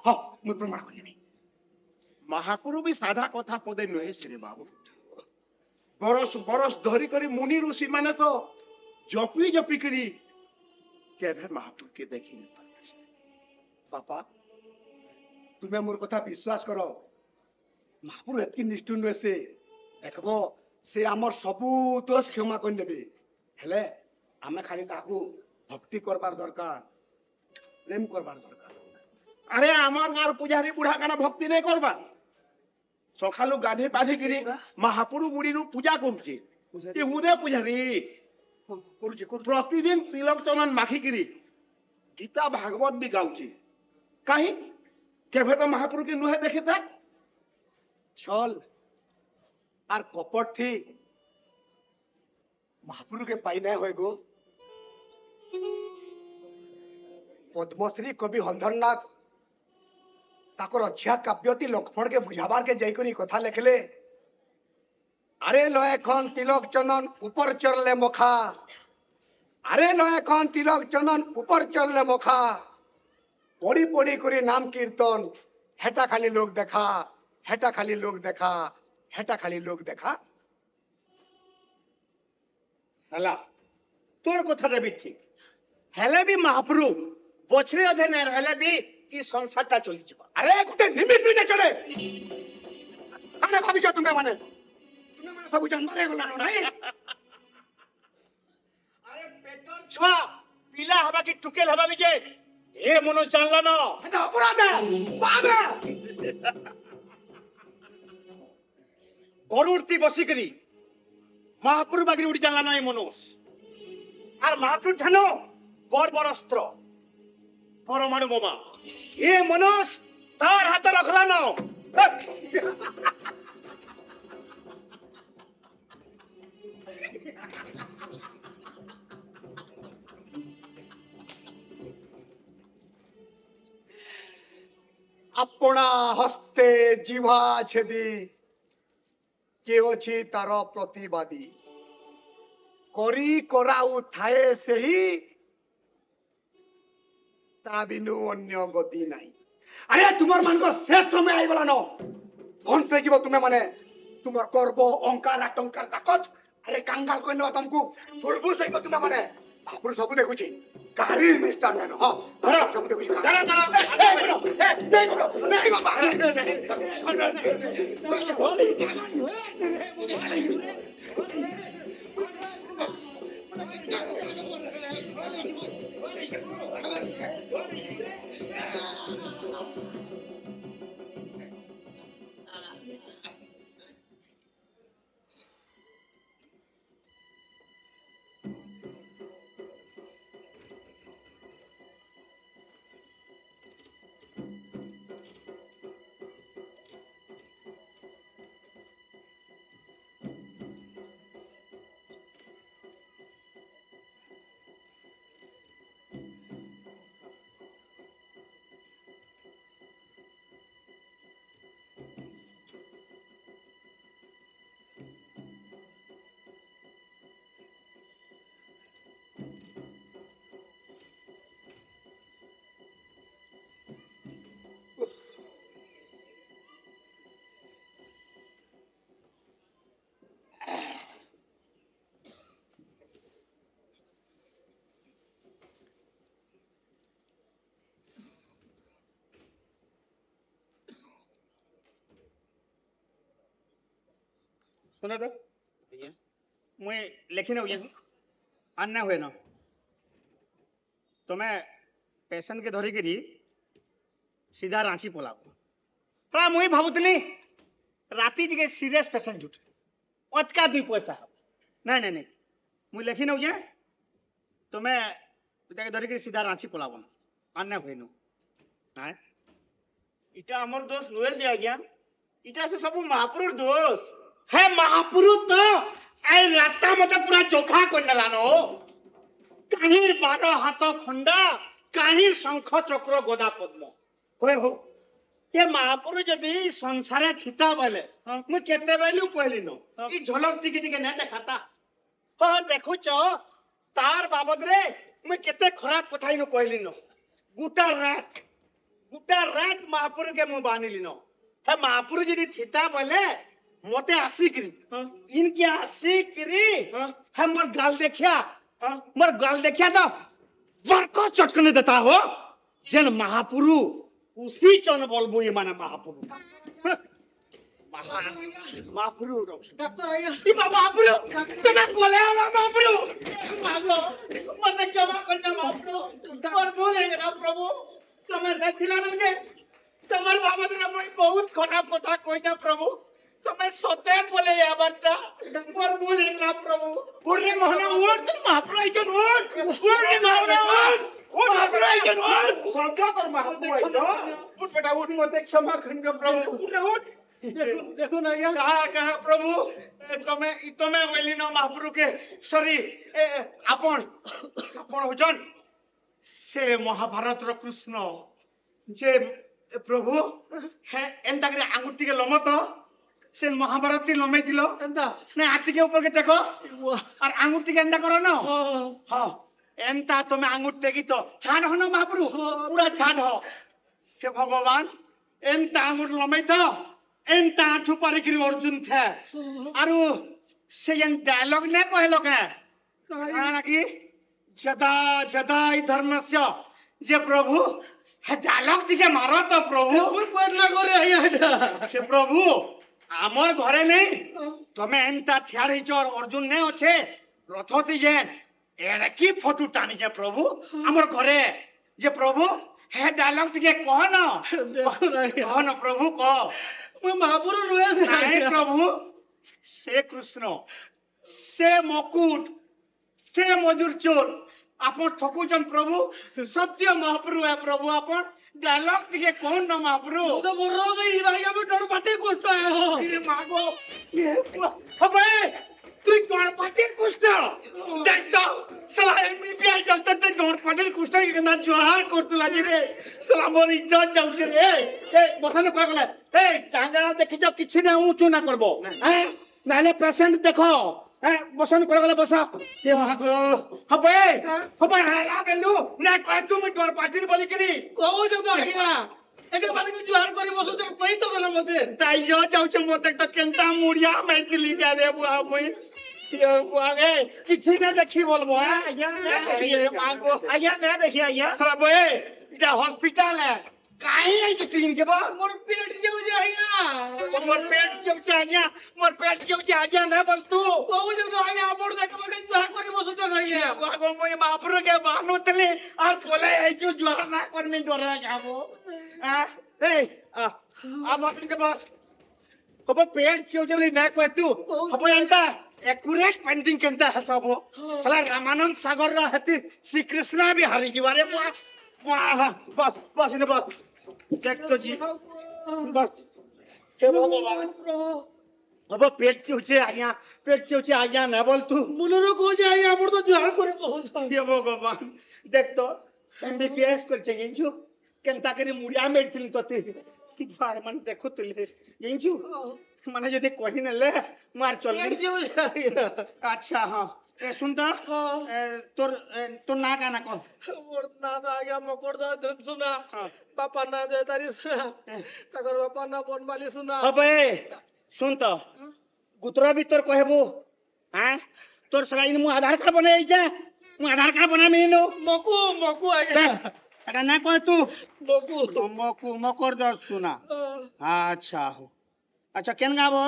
মুই প্রমাণ করি নেমি মহাপুরু বি সাদা কথা পদে নহে শ্রী বাবু বরস বরস ধরি করি মুনি ঋষি মানে তো জপি জপি করি কেভে মহাপুরু কে দেখি না বাপা তুমি মোর কথা বিশ্বাস কর মহাপুরু এতকি নিষ্ঠুর রয়েছে দেখব সে আমার সবু দোষ ক্ষমা করে নেবে হেলে আমি খালি তাকু ভক্তি করবার দরকার প্রেম করবার দরকার আরে আমার গাঁর পূজারি বুড়া কানা ভক্তি নাই করবা সকালু গাধে পাধে গিরি মহাপুরু গুড়িরু পূজা করছে এ উদে পূজারি করুছি প্রতিদিন তিলক চন্দন মাখিকিরি গীতা ভাগবত বি গাউছি কাহি কেভে তো মহাপুরু কে নুহে দেখে তা ছল আর কপট থি মহাপুরু কে পাই নাই হয় গো পদ্মশ্রী কবি হলধরনাথ তাকর অচ্ছা কাব্যতি লক্ষ্মণ কে বুঝাবার কে যাই করি কথা লেখলে আরে লয় এখন তিলক চন্দন উপর চড়লে মখা আরে লয় এখন তিলক চন্দন উপর চড়লে মখা পড়ি পড়ি করে নাম কীর্তন হেটা খালি লোক দেখা হেটা খালি লোক দেখা হেটা খালি লোক দেখা হেলা তোর কথাটা বি ঠিক হেলে বি মহাপুরু বছরে অধে না হেলে বি ই সংসারটা চলি যাব আরে গোটে নিমিষ বি না চলে কানে ভাবিছ তুমি মানে সবু জানবারে গলা নাই আরে পেটর ছুয়া পিলা হবা কি টুকেল হবা বি যে এ মনো জানলা ন এটা অপরাধ বাবা গরুরতি বসিকরি মহাপুরু বাগিরি উড়ি জানলা নয় মনোস আর মহাপুরু ঠানো বড় বড় অস্ত্র পরমাণু বোমা এ মনোস তার হাতে রাখলা ন আপনা হস্তে জিভা ছেদি কে অছি তার প্রতিবাদী করি কৰাও ঠায়ে সেহি তা বিনু অন্য গতি নাই আরে তোমার মানকর শেষ সময় আইগলা ন ধ্বংস হয়ে যাব তুমি মানে তোমার গর্ব অহংকার আটঙ্কার তাকত আরে কাঙ্গাল কই নেবা তমকু ফুরফুস হইব তুমি মানে বাপুর সবু দেখুছি গাড়ির মিস্টার নেন হ্যাঁ সবু দেখুছি দাঁড়া দাঁড়া नहीं करो नहीं बाबा सुनो तो मुई लेखी न अन्य हुए न तुम्हें पेशेंट के धरिकी सीधा रांची पलाओ हाँ मुई भावुली राति टे सीरियस पेशेंट जुटे अतका 2 पैसा नहीं नहीं नहीं मुई लेखी नौ जे तुम्हें धरिकी सीधा रांची पलाओ अन्य हुए न इटा हमर दोस्त नुहे से आज्ञा इटा से सब महापुरुष दोस्त है महापुरुष तो ऐ लाटा मते पूरा चोखा कर नलानो काहिर 12 हाथ खंडा काहिर शंख चक्र गदा पद्म होय हो ये महापुरुष जदी संसारे थिता बोले मु केते बेलु कहली न ई झलक टिके टिके न देखाता हो देखु छ तार बाबद रे मु केते खराब कथाई न कहली न गुटा रात महापुरुष के मु बानिली न है महापुरुष जदी थिता बोले मोते आसिकरी इनके आसिकरी है मोर गाल देखिया तो वर्को चटकने देता हो जन महापुरु उसी चन बोलबो ये माने महापुरु महापुरु डॉक्टर आया ई महापुरु तुम्हें बोले वाला महापुरु मागो मने क्षमा करना महापुरु और बोलेंगे ना प्रभु तुम्हें देखिला नगे तुम्हार बाबा ने बहुत खराब कथा कहना प्रभु तुम्हें सते बोले या बच्चा पर बोलेंगे प्रभु पूरे मोहना ओर तो महापुरुष आइजन ओर पूरे मोहना ओर महापुरुष आइजन ओर संख्या पर महापुरुष उठ बेटा उठ मत क्षमा करना प्रभु उठ देखो ना यार कहा प्रभु तुम्हें बोली न महापुरुष के सॉरी आपण होजन से महाभारत रो कृष्ण जे प्रभु है एंता करे आंगुठी के लमत से महाभारत ती लमे दिलो एंता ने हाथी के ऊपर के देखो और आंगुठी के एंता करो ना हां एंता तुम्हें आंगुठी की तो छाड़ हो ना महाप्रभु पूरा छाड़ हो हे भगवान एंता आंगुठ लमे तो एंता आठू पारी की अर्जुन थे आरु से एन डायलॉग ने कहलो के काना की जदा जदा ई धर्मस्य जे प्रभु हे डायलॉग टिके मारो तो प्रभु कोई पढ़ना करे आया से प्रभु आमर घरे नहीं तुम्हें एंता ठियाड़ी चोर अर्जुन ने अच्छे रथती जे एरे की फोटो टानी जे प्रभु आमर घरे जे प्रभु हे डायलॉग टिके कह न देखो ना कह न प्रभु कह मैं महापुरुष हुए से नहीं प्रभु से कृष्ण से मुकुट से मजूर चोर आपण ठकुचन प्रभु सत्य महाप्रभु है प्रभु आपण डायलॉग टिके कौन न महाप्रभु तो बोल रहा हूँ कि भाई हमें डर पाटे कुछ आया हो ये मागो ये अबे तू डर पाटे कुछ देख तो साला एमनी पिया जब तक डर पाटे कुछ के ना जोहार करतु लाजी रे साला मोर इज्जत जाउ छे रे ए बसने कह गले ए चांगरा देखि जो किछि ना ऊंचू ना करबो हैं नाले पेशेंट देखो बसन कर गले बसा ये मागो अबे हला बेलू ना कह तू मैं डर पाटी बोली करी कहू जब आया एके बारे में जुहार करी बसो तो कही तो गला मते ताई जो जाउ छ मोर तक तो केंता मुड़िया मैं दिली जा रे बुआ मैं ये बुआ गे किछि ना देखी बोलबो आया ना ये मागो आया ना देखिए आया अबे इटा हॉस्पिटल है କାହିଁ ଆଇଛୁ ତୁ ଇନକେ ବା ମୋର ପେଟ ଯାଉଛି ଆଜ୍ଞା ମୋର ପେଟ ଯାଉଛି ଆଜ୍ଞା ମୋର ପେଟ ଯାଉଛି ଆଜ୍ଞା ନା ବୋଲ ତୁ କହୁଛୁ ତ ଆଜ୍ଞା ଆପଣ ଦେଖବା କାଇଁ ଜୁହାର କରି ବସୁଛନ୍ ଆଜ୍ଞା ବାବା ମୁଁ ବାପର କେ ବାନୁତଲି আর পলাই আইছো জোয়ার না করমি ডরা যাবো এই আমার কে বস কব পেট চিউছে বলি না কয় তু হব এন্টা একুরেট পেন্টিং কেনতা হসবো সালা রামানন্দ সাগর রা হাতি শ্রীকৃষ্ণ বি হারি জিবারে বস বস বস নে বস দেখ তো জি বস হে ভগবান হব পেট চিউছে আজ্ঞা না বল তু মূলর কହୁଛି আଜ୍ଞା ଆପଣ ତ ଜୁହାର କରି ବସୁଛନ୍ हे भगवान देख तो एमबीबीएस कर चाहिए केनता करी मुड़िया मेडिसिन तते बार मन देखो तुले जिंजू माने जदी कहि नले मार चल ପେଟ ଯାଉଛି ଆଜ୍ଞା अच्छा हां ए सुन तो तोर तोर ना गाना कौन ମୋର ନା ତ ଆଜ୍ଞା ମକର ଦା ଧନ ସୁନା हां ବାପା ନା ଜୟତାରି ସୁନା ତାଙ୍କର ବାପା ନା ବନମାଲି ସୁନା अबे सुन तो गुतरा भी तोर कहबो हां तोर सराइन मु आधार कार्ड बने जा मु आधार कार्ड बना मिनो ମକୁ ମକୁ ଆଜ୍ଞା एटा ना कह तू ମକୁ मकु मकर दस सुना अच्छा हो अच्छा केन गाबो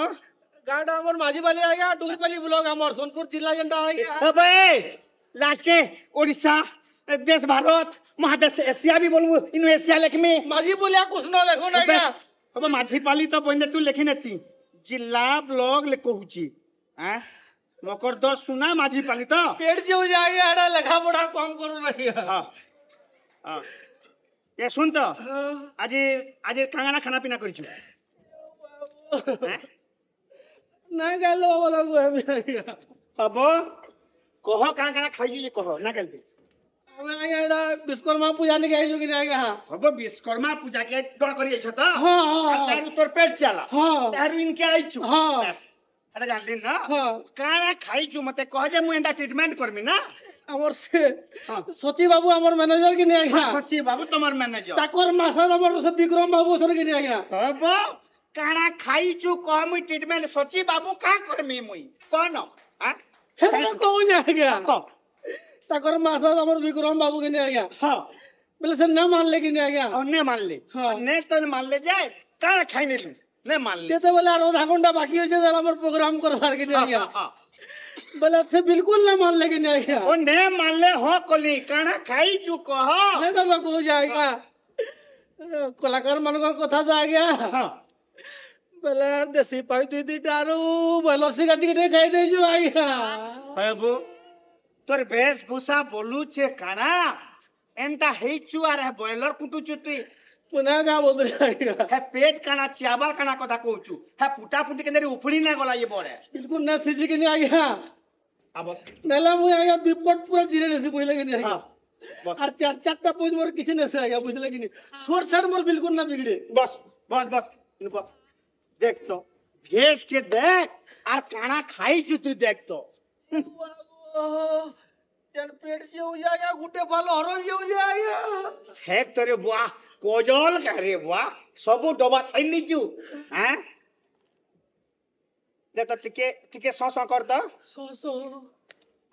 ଗାଁଟା ଆମର ମାଝିପାଲି ଆଜ୍ଞା ଡୁଙ୍ଗରିପାଲି ବ୍ଲକ ଆମର ସୋନପୁର ଜିଲ୍ଲା ଯେନ୍ଟା ଆଜ୍ଞା अबे लास्ट के ओडिशा देश भारत महादेश एशिया भी बोलबो इन एशिया लेख में ମାଝି ବୋଲିଆ କୃଷ୍ଣ ଲେଖୁନ ଆଜ୍ଞା अब माझी पाली तो बने तू लेखि नती जिला ब्लॉक ले कहूची हैं मकर दस सुना माझी पाली तो ପେଟ ଯାଉଛି ଆଜ୍ଞା ଏଟା ଲେଖା ପଢା କମ କରୁନ ଆଜ୍ଞା हां हां ये सुन तो आज आज कांगना खाना पीना करिछु हैं ନାଇଁ ଗାଇଲ ବାବା ଲାଗୁ ହେବି ଆଜ୍ଞା अब कह कांगना खाई जे कह ना गलती ଆମେ ଆଜ୍ଞା ଏଟା ବିଶ୍ୱକର୍ମା ପୂଜା ନେଇକି ଆଇଛୁ କି ନାଇଁ ଆଜ୍ଞା अब विश्वकर्मा पूजा के गण करी छ त ହଁ ହଁ तारू तोर पेट चला ହଁ तारू इनके आइछु हाँ। बस अरे जानली ना ହଁ काना खाइछु मते कह जे मु एंदा ट्रीटमेंट करमी ना ଆମର ସେ हाँ। ସତୀ ବାବୁ ଆମର ମ୍ୟାନେଜର କି ନାଇଁ ଆଜ୍ଞା सच्ची बाबू तमर मैनेजर ତାଙ୍କର ମାସାଜ ଆମର ସେ ବିକ୍ରମ ବାବୁ ସର କି ନାଇଁ ଆଜ୍ଞା अब काना खाइछु कह मु ट्रीटमेंट सच्ची बाबू का करमी मुई कोन हां ହେଟା କହୁଛି ଆଜ୍ଞା क ତାଙ୍କର ମାସାଜ ଆମର ବିକ୍ରମ ବାବୁ କି ନାଇଁ ଆଜ୍ଞା हां ବୋଲେ ସେ ନା ମାନିଲେ କି ନାଇଁ ଆଜ୍ଞା और ने मान ले हाँ। ने तो मान ले जाए काना खाइ ने लू ने मान ले ଯେତେବେଳେ ଆର ଅଧା ଘଣ୍ଟା ବାକି ଅଛି ତାର ଆମର ପ୍ରୋଗ୍ରାମ କରବାର କି ନାଇଁ ଆଜ୍ଞା हाँ। ବୋଲେ ସେ ବିଲକୁଲ ନା ମାନିଲେ କି ନାଇଁ ଆଜ୍ଞା ओ ने मान ले हो कोली काना खाइछु कह ସେଟା ତ କହୁଛି ଆଜ୍ଞା କଳାକାର ମାନଙ୍କର କଥା ତ ଆଜ୍ଞା हां ବୋଲେ ଦେଶୀ ପାଇ ଦୁଇ ଦୁଇଟା ଆରୁ ବ୍ରଏଲର ସିଗା ଟିକେ ଟିକେ ଖାଇ ଦେଇଛୁ ଆଜ୍ଞା बाबू तोर वेशभूषा बोलू छे काना एंता हेचु आर है बॉयलर कुटुचु तुई ପୁନା ଗାଁ ବୋଧରେ ଆଜ୍ଞା है पेट काना चावल काना कथा कहूचु है पुटा पुटी के नेरी उफड़ी ना गला ये बड़े ବିଲକୁଲ ନା ସିଝି କି ଆଜ୍ଞା अब ନେଲା ମୁଁ ଆଜ୍ଞା ଦୁଇ ପଟ ପୁରା ଜିରେ ନେସି ବୁଝିଲେ କି ଆଜ୍ଞା हां बस আর চারটা পয়েন্ট মোর কিছু নেছে আজ্ঞা বুঝলে কি শর্ট সাইড মোর বিলকুল না বিগড়ে बस बस बस इनु बस देख तो भेस के देख आर काना खाइचु तू देख तो যেন পেট যাଉଛି আজ্ঞା গুটে ফাল হର ଯାଉଛି ଆଜ୍ଞା हेक तोरे बुआ कोजल का रे बुआ सबु डबा सही नीचु हैं दे तो टिके टिके सौ सौ कर दो ଶଶ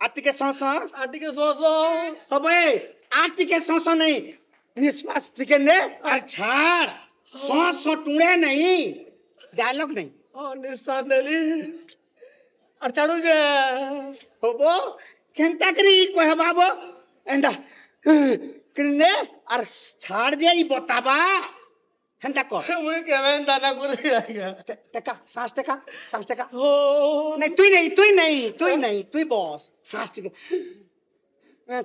आ टिके सौ सौ আর ଟିକେ ଶଶ अबे आज टिके सौ सौ नहीं निश्वास टिके ने और छाड़ सौ सौ टूड़े नहीं डायलॉग नहीं ହଁ ନିଶ୍ୱାସ ନେଲି আর ছাড়ু যে होबो केंता करी कह बाबो एंदा किने और छाड़ जाई बताबा हेंता को মুই কেবে দানা করে আজ্ঞা टेका सांस टेका ও नहीं तू नहीं बॉस सांस टिके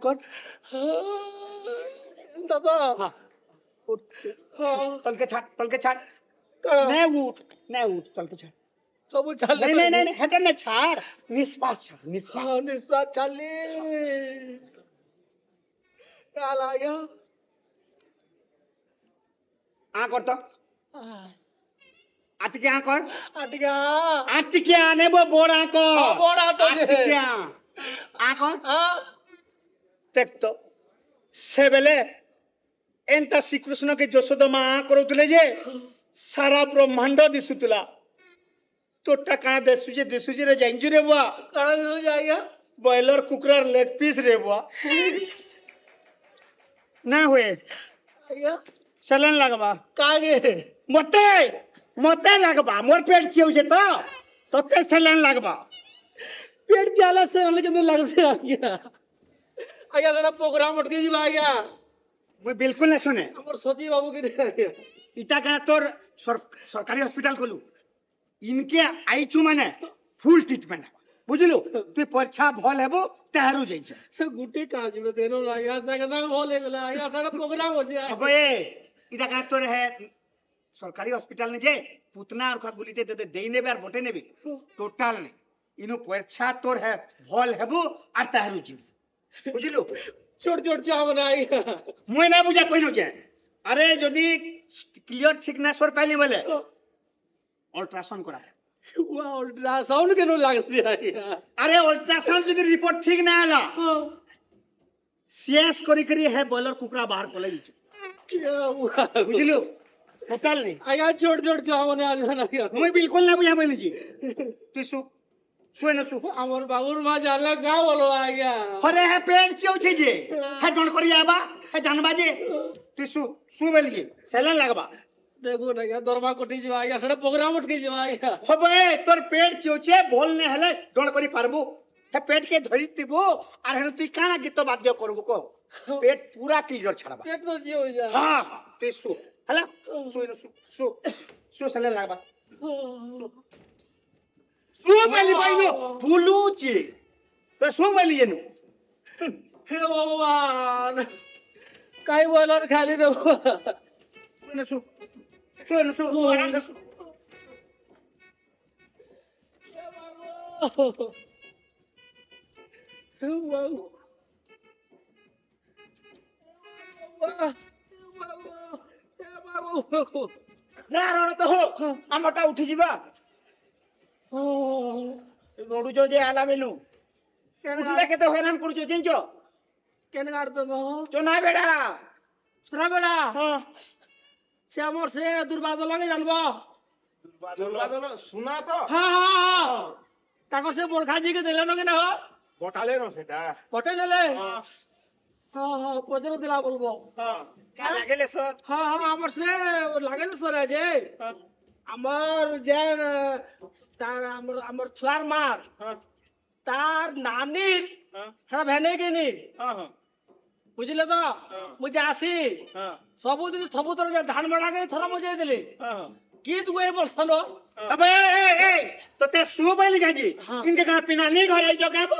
कौन দাদা हाँ उठ হ্যাঁ तल के छाड़ नहीं उठ तल के छाड़ সবু চালে नहीं हेटा नहीं छाड़ निश्वास নিশ্বাস চালি কাল আজ্ঞা आ कर तो आटिके आ कर আটিকা आटिके आने वो बोड़ा को বড়া তো যে आटिके आ कर देख तो से बेले एंता श्री कृष्ण के यशोदा मां करूतले जे सारा ब्रह्मांड दिसुतला तोटा काना दिसुजे रे जाइंजु रे बुआ কারণ হয়ে আজ্ঞা बॉयलर कुकरार लेग पीस रे बुआ ना हुए আজ্ঞা सेलेन लगवा कागे मते मते लगवा मोर पेट चिउछे तो तोते सेलेन लगवा पेट जाला से हमके तो लग से आ गया आया लड़ा प्रोग्राम अटके जी आ गया मुई बिल्कुल नहीं सुने हमर सोची बाबू के आ गया इटा का तोर सरकारी हॉस्पिटल खोलू इनके आईचू माने फुल ट्रीटमेंट बुझलु तू परीक्षा भल हेबो तारू जाई छ से गुटी का जुड़े देनो लाया सगदा बोले गला आया सारा प्रोग्राम हो जाए अबे इटा का तोर है सरकारी हॉस्पिटल ने जे पुतना और का गुलीते दे देई नेबे और बोटे नेबे टोटल ने इनु परीक्षा तोर है भल हेबो और तारू जी बुझलु छोट छोट चाव ना आया मुई ना बुझा कोइनो जे अरे जदी क्लियर ठीक ना सर पाइली बोले अल्ट्रासाउंड करा वाह अल्ट्रासाउंड के नो लागस आ गया अरे अल्ट्रासाउंड जदी रिपोर्ट ठीक ना आला सीएस करी करी है बॉयलर कुकरा बाहर को लई क्या हुआ बुझलु टोटल नहीं आया छोट छोट चाव ना आ गया मुई बिल्कुल ना बुझा बोली जी तू सुए न सु हमर बाबूर मा जाला गाँव बोलो आ गया अरे है पेट चियो छे जे है डोंट करी आबा है जानबा जे तू सु बोली जी सेलन लगबा देखो ना क्या दरमा कोटी जो आ गया सड़ा प्रोग्राम उठ के जो आ गया होबे तोर पेट चियो छे बोल ने हले डोंट करी पारबो है पेट के धरी तिबो और है तू काना गीत बाध्य करबो को पेट पूरा क्लियर छड़बा पेट तो जी हो जा हां तू सु हला सु न सु सेलन लगबा सु बोली भाईनो भूलू जी तो सु बोली जेनु हे भगवान काय बोलर खाली रहो सु आराम से सु हे बाबू बाबू ନା ରଣ ତ ହୋ ଆମଟା ଉଠି ଯିବା ଗଡୁଛ ଯେ ଆଲା ବେଲୁ ଉଠିଲେ କେତେ ହଇରାଣ କରୁଛ ଚିହ୍ନିଛ केन गाड़ तो मो ଚନା ବେଡା सुना बेड़ा ହଁ से हमर से दुर्बादल लगे जानबो दुर्बादल सुना तो हां हां हां ताको से बोरखा जी के देले न के न हो बटाले न सेटा कोटे नेले हां हां पजर दिला बोलबो ହଁ କା ଲାଗେଲେ ସर हां हां हमर से लागल सर जे ହଁ हमर जे तार हमर छुआर मार ହଁ तार नानीर ହଁ हड़ा भेने के नी ହଁ ହଁ बुझले तो मुझे आसी ହଁ सबुदिन सबुतर जे धान मडा के थरा मुझे देले ହଁ गीत गुए बोलसनो अबे ए तो ते सु बोली गाजी हाँ। इनके कहा पिना नहीं घर आई जो कहबो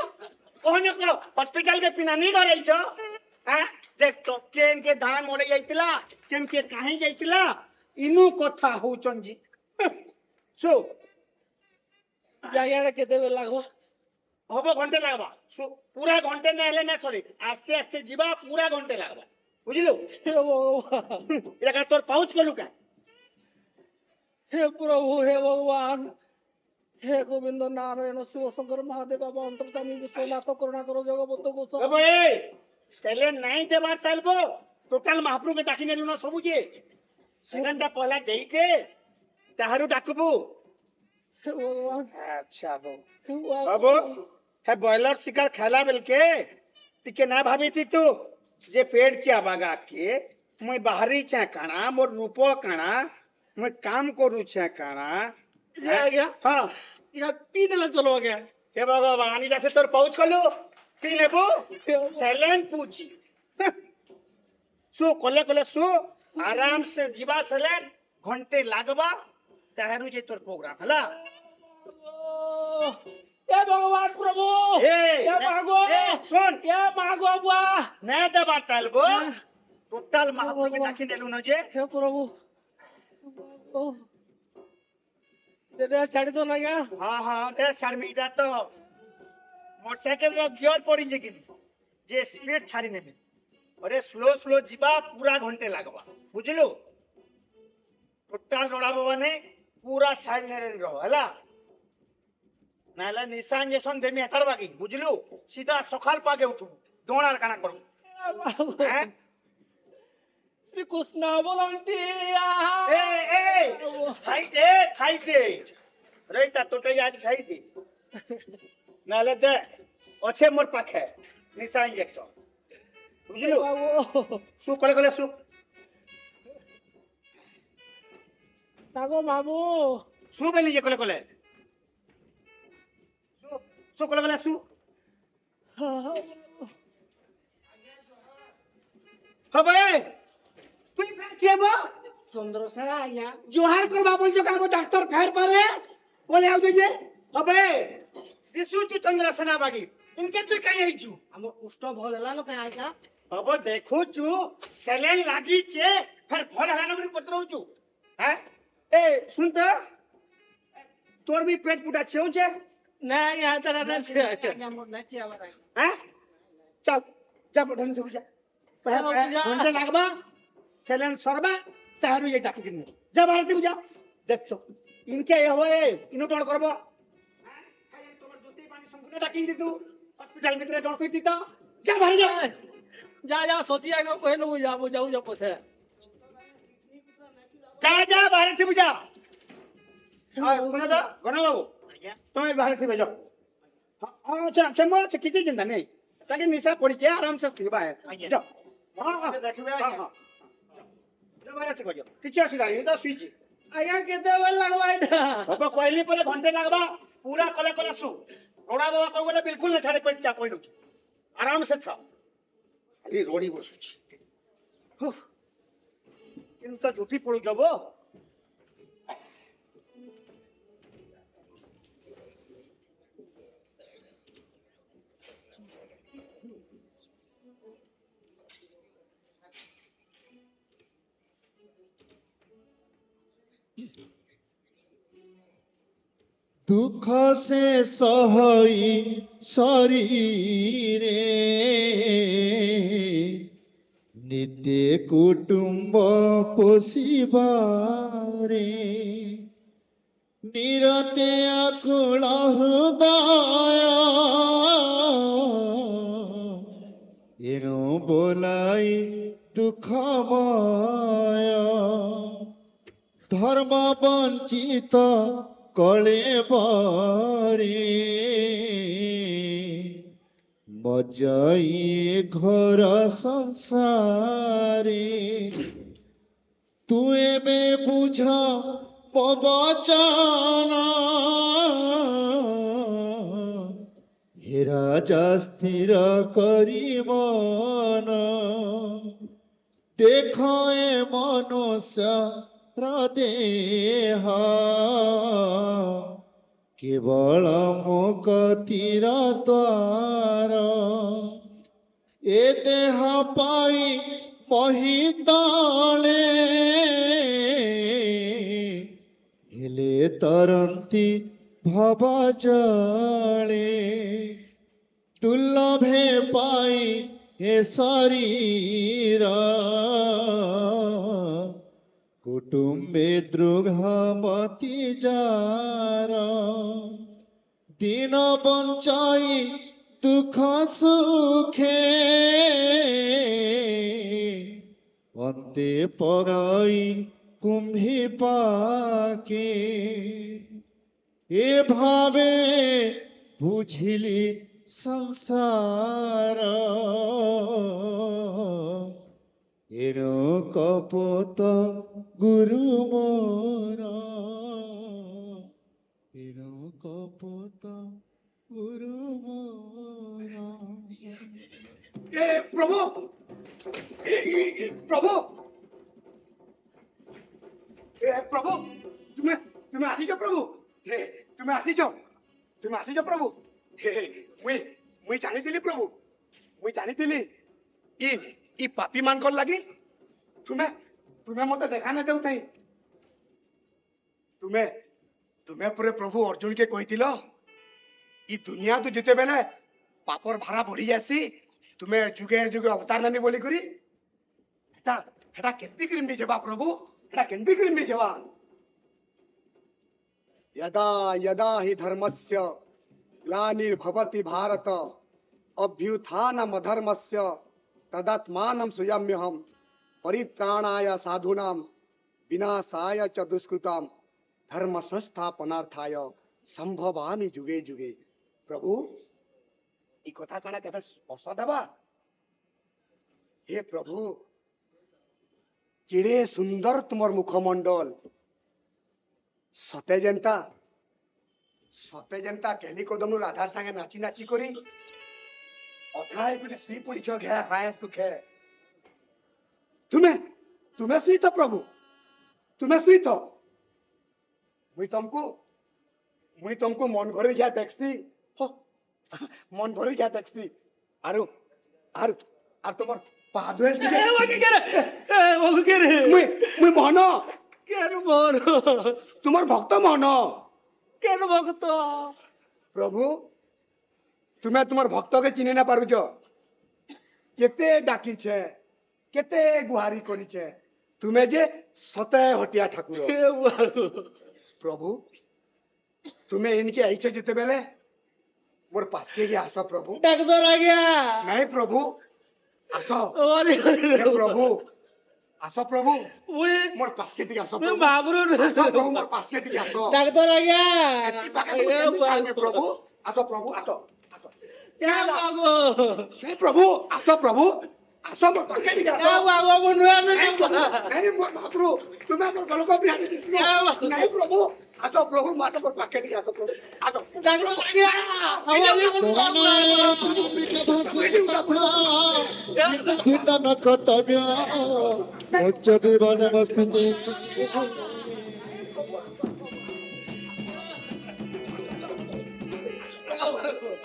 कोने को हॉस्पिटल के पिना नहीं घर आई छो हां देख तो केन के धान मोड़े जाइतिला केन के काहे जाइतिला इनु कथा होचन जी सु जाया केते बेल लागबो हबो घंटे लागबा सु पूरा घंटे ने हेले ना सॉरी आस्ते आस्ते जीवा पूरा घंटे लागबा बुझिलो हे भगवान एला का तोर पाउच कलु का हे प्रभु हे भगवान हे गोविंद नारायण शिव शंकर महादेव बाबा अंतर्जामी विश्वनाथ करुणा करो जगबंधु गोसाई अबे सेले नहीं देबार तालबो टोटल महाप्रभु के डाकिने लुना सबु जे सेकंडा पहला देई के ताहारु डाकबू हे भगवान अच्छा बो हे भगवान बाबू है बॉयलर शिकार खाला बेलके तिके ना भाभी थी तू जे पेड़ चा बागा के मैं बाहरी चा काना मोर रूपो काना मैं काम करू चा काना ये आ गया हां इना पीने ला चलो गया हे भगवान इला से तोर पहुंच खलु पी लेबो साइलेंट पूछी सो कोले कोले सो आराम से जीवा साइलेंट घंटे लागबा ताहरू जे तोर प्रोग्राम हला हे भगवान प्रभु हे हे भगवान सुन हे मागो बुआ नहीं दबा तालबो टोटल महाप्रभु के डाकी देलु न जे हे प्रभु दे छाड़ी तो ना गया हाँ हाँ दे शर्मिदा तो मोटरसाइकिल रो गियर पड़ी जे कि जे स्पीड छाड़ी नेबे अरे स्लो स्लो जीवा पूरा घंटे लागबा बुझलो टोटल रोडाबो बने पूरा साइड ने रहो हला नाला निशान जेसन देमी हतार बाकी बुझलो सीधा सखाल पाके उठू दोणार काना करू हैं? श्री कृष्ण बोलंती खाई दे रईता तोटे आज खाई दे नाले दे अच्छे मोर पाखे निशा इंजेक्शन बुझलो बाबू सु कले कले सु ତାଙ୍କ ମାମୁଁ ସୁ ବେଲି ଯେ କଲେ କଲେ ସୁ କଲେ ବେଲେ ସୁ হবে তুই ফের কি হবো ଚନ୍ଦ୍ରସେନା ଆଜ୍ଞା জোহার করবা বলছো কাগো ডাক্তার ফের পারে বলে আউ যে হবে দিশুচু চন্দ্র সেনা বাগি ইনকে তুই কাই আইছু ଆମ କୁଷ୍ଠ ଭଲ ହେଲା ନ କାଇଁ ଆଜ୍ଞା হবো দেখুচু সেলেন লাগিছে ফের ভাল হেলান বলি পত্রউচু হ্যাঁ এ শুন তো তোর भी पेट पुटा छेउছে ନାଇଁ ଆଜ୍ଞା ତାର ନାଇଁ ଆଜ୍ଞା ମୋର ନାଚି ଆবার হ্যাঁ চল যা পঠন সব যা ঘন্টা লাগবা সেলেন সরবা তাহারু এই ডাকি দিন যা ভারতী যা দেখতো ইনকে হবো ইনু কোন করব তোমার দুটি পানি সম্পূর্ণ ডাকি দিতু হসপিটাল ভিতরে ডর কই দিত যা ভাই যা ଯା ଯା ସତୀ ଆଜ୍ଞା କହି ନେବୁ ଯା ଯାଉ ଯା ପଛେ যা ভারতী যা হ্যাঁ কোন দা গণ বাবু তুমি ভারতী যাও আচ্ছা চমো আছে কিছু চিন্তা নেই তাকে নিশা পড়িছে আরাম সে শিবা যাও হ্যাঁ দেখবে হ্যাঁ যা ভারতী যাও কিছু অসুবিধা নেই তো সুইচ ଆଜ୍ଞା କେତେବେଳେ ଲାଗବା ଏଇଟା হব কইলি পরে ঘন্টে লাগবা পুরা কলে কলে সু রোড়া বাবা কই বলে বিলকুল না ছাড়ে কই চা কই নু আরাম সে থা খালি রোড়ি বসুছি কিন্তু জুটি পড়ু যাব দুঃখ সে সহই শরীরে নিতে কুটুম্ব পোষিবারে নিরতে আকুল হৃদয় এনু বোলাই দুঃখময় ধর্ম বঞ্চিত কলে বরে মজাই ঘর সংসারে তু এবে বুঝ পবচন হে রাজা স্থির করিবন দেখ এ মনুষ্য দেহ কেবଳ মুকତିର ଦ୍ୱାର ଏ ଦେହ ପାଇ ମହିତଳେ ହେଲେ ତରନ୍ତି ଭବ ଜଳେ ଦୁର୍ଲଭେ ପାଇ ଏ ଶରୀର কুটুম্বে দ্রুঘমতি যার দিন বঞ্চাই দুঃখ সুখে অন্তে পগাই কুম্ভি পাকে এভাবে বুঝিলি সংসার এনো কপত গুরু মোর এনো কপত গুরু মোর এ প্রভু প্রভু প্রভু তুমি তুমি আসিছ প্রভু তুমি আসিছ তুমি আসিছ প্রভু মুই মুই জানিଥିଲି প্রভু মুই জানিଥିଲି ই ই পাপি মানকর লাগি তুমি তুমি মতে দেখা না দেউথাই তুমি তুমি পরে প্রভু অর্জুন কে কইতিল ই দুনিয়া তো যেতে বেলে পাপর ভাড়া বড়ি যাসি তুমি যুগে যুগে অবতার নামি বলি করি এটা এটা কেমতি করি নিজেবা প্রভু এটা কেমতি করি নিজেবা यदा यदा हि धर्मस्य ग्लानिर्भवति भारत अभ्युत्थानमधर्मस्य तदात्मानं सृजाम्यहम् परित्राणाय साधूनां विनाशाय च दुष्कृतां धर्म संस्थापनार्थाय संभवामि जुगे जुगे प्रभु ई कथा कणा केबे स्पर्श देबा हे प्रभु केड़े सुंदर तुमर मुखमंडल ସତେ ଯେନ୍ତା କେଲି କଦମରୁ ରାଧାର ସାଙ୍ଗେ ନାଚି ନାଚି କରି ଅଧା ହେଇକରି ଶୁଇ ପଡ଼ିଛ ଘେ ହାଏ ସୁଖେ ତୁମେ ତୁମେ ଶୁଇଥ ପ୍ରଭୁ ତୁମେ ଶୁଇଥ ମୁଇଁ ତମକୁ ମନ ଭରି ଘିଆ ଦେଖସି ମନ ଭରି ଘିଆ ଦେଖସି ଆରୁ ଆରୁ আর তোমার পা ধুয়ে মুই মহন কেন মন তোমার ভক্ত মহন কেন ভক্ত প্রভু তুমি তোমার ভক্তকে চিনি না পারুছ কেতে ডাকিছে কেতে গুহারি করিছে তুমি যে সতে হটিয়া ঠাকুর প্রভু তুমি ইনকে আইছ যেতেবেলে মোর পাশে গিয়ে আস প্রভু ডাক্তার আ গয়া নাই প্রভু আস আরে হে প্রভু আস প্রভু ওই মোর পাশে টিকে আস मैं প্রভু बाबरू আস প্রভু মোর পাশে টিকে আস ডাক্তার আ গয়া এতি পাকে তুমি কেমনি ছাড়বে প্রভু আস প্রভু আস আস क्या बाबू নাই প্রভু আস প্রভু আস মোর পাশে টিকে আস क्या बाबू मुनुआ से নাই মোর বাবু তুমি মোর গলক প্রিয়া নাই প্রভু আস প্রভু মাস মোর পাশে টিকে আস প্রভু আস ডাক্তার আ গয়া हवाली भिन्न कर्तव्य उच्च देव नमस्ते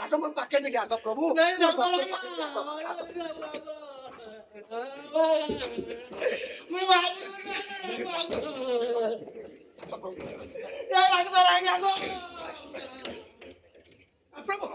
আস মোর পাশে টিকে আস প্রভু नहीं মোর डॉक्टर পাশে आ টিকে আস। गया मैं बाबू क्या डॉक्टर आ गया প্রভু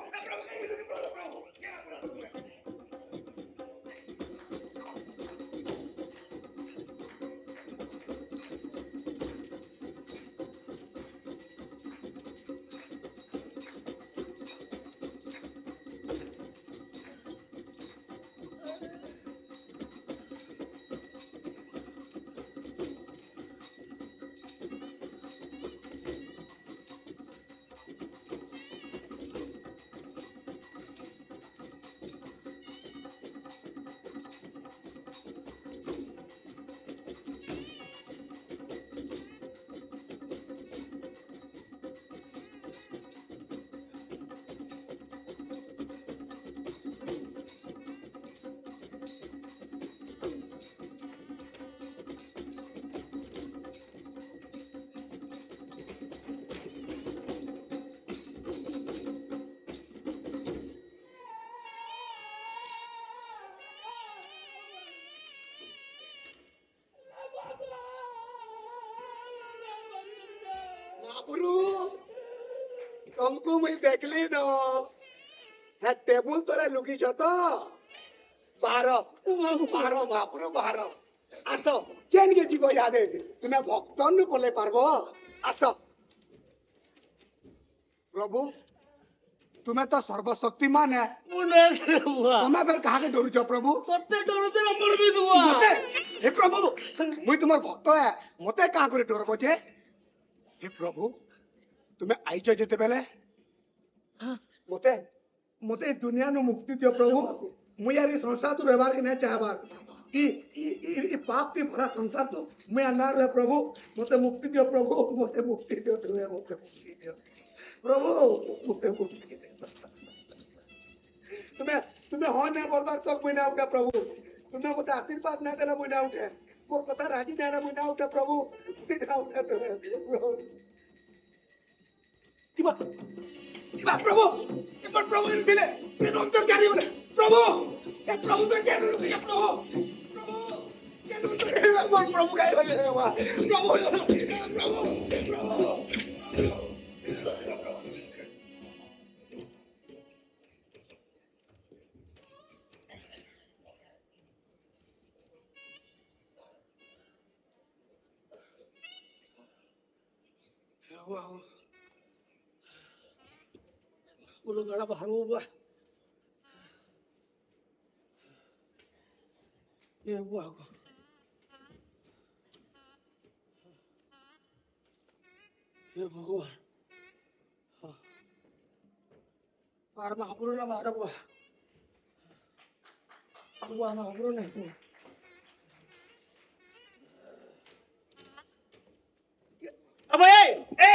महापुरु तुमको मैं देखली न है टेबुल तोरे लुकी छ तो बाहर बाहर महापुरु बाहर आस केन के जीव यादे तुम्हें भक्तन नु बोले पारबो आस प्रभु तुम्हें तो सर्वशक्तिमान है मुने से हुआ तुम्हें फिर कहा के डरुछ प्रभु कते डरो तेरा मर भी दुआ मते हे प्रभु मुई तुमर भक्त है मते का करे डरबो जे हे प्रभु तुम्हें आइछ जेते बेले मते मते दुनिया नु मुक्ति दियो प्रभु मुई यार संसार तो व्यवहार के नहीं चाहबार ई पाप की भरा संसार तो मैं अनार है प्रभु मते मुक्ति दियो प्रभु मते मुक्ति दियो तुम्हें मते मुक्ति दियो प्रभु मते मुक्ति दियो तुम्हें तुम्हें हो ना बोलबार तो मुई ना उठे प्रभु तुम्हें को आशीर्वाद ना देला मुई ना उठे मोर कथा राजी ना मुई ना उठे प्रभु मुई ना उठे तुम्हें इबा प्रभु इबा प्रभु ने दिले ये अंतर कार्य बोले प्रभु ये प्रभु पे क्या रो ये प्रभु प्रभु क्या रो ये प्रभु का ये हुआ प्रभु प्रभु wow ulo gara baharu ba ye wow ye bhagwan par mahapuru na mahara ba buah mahapuru na itu अबे ए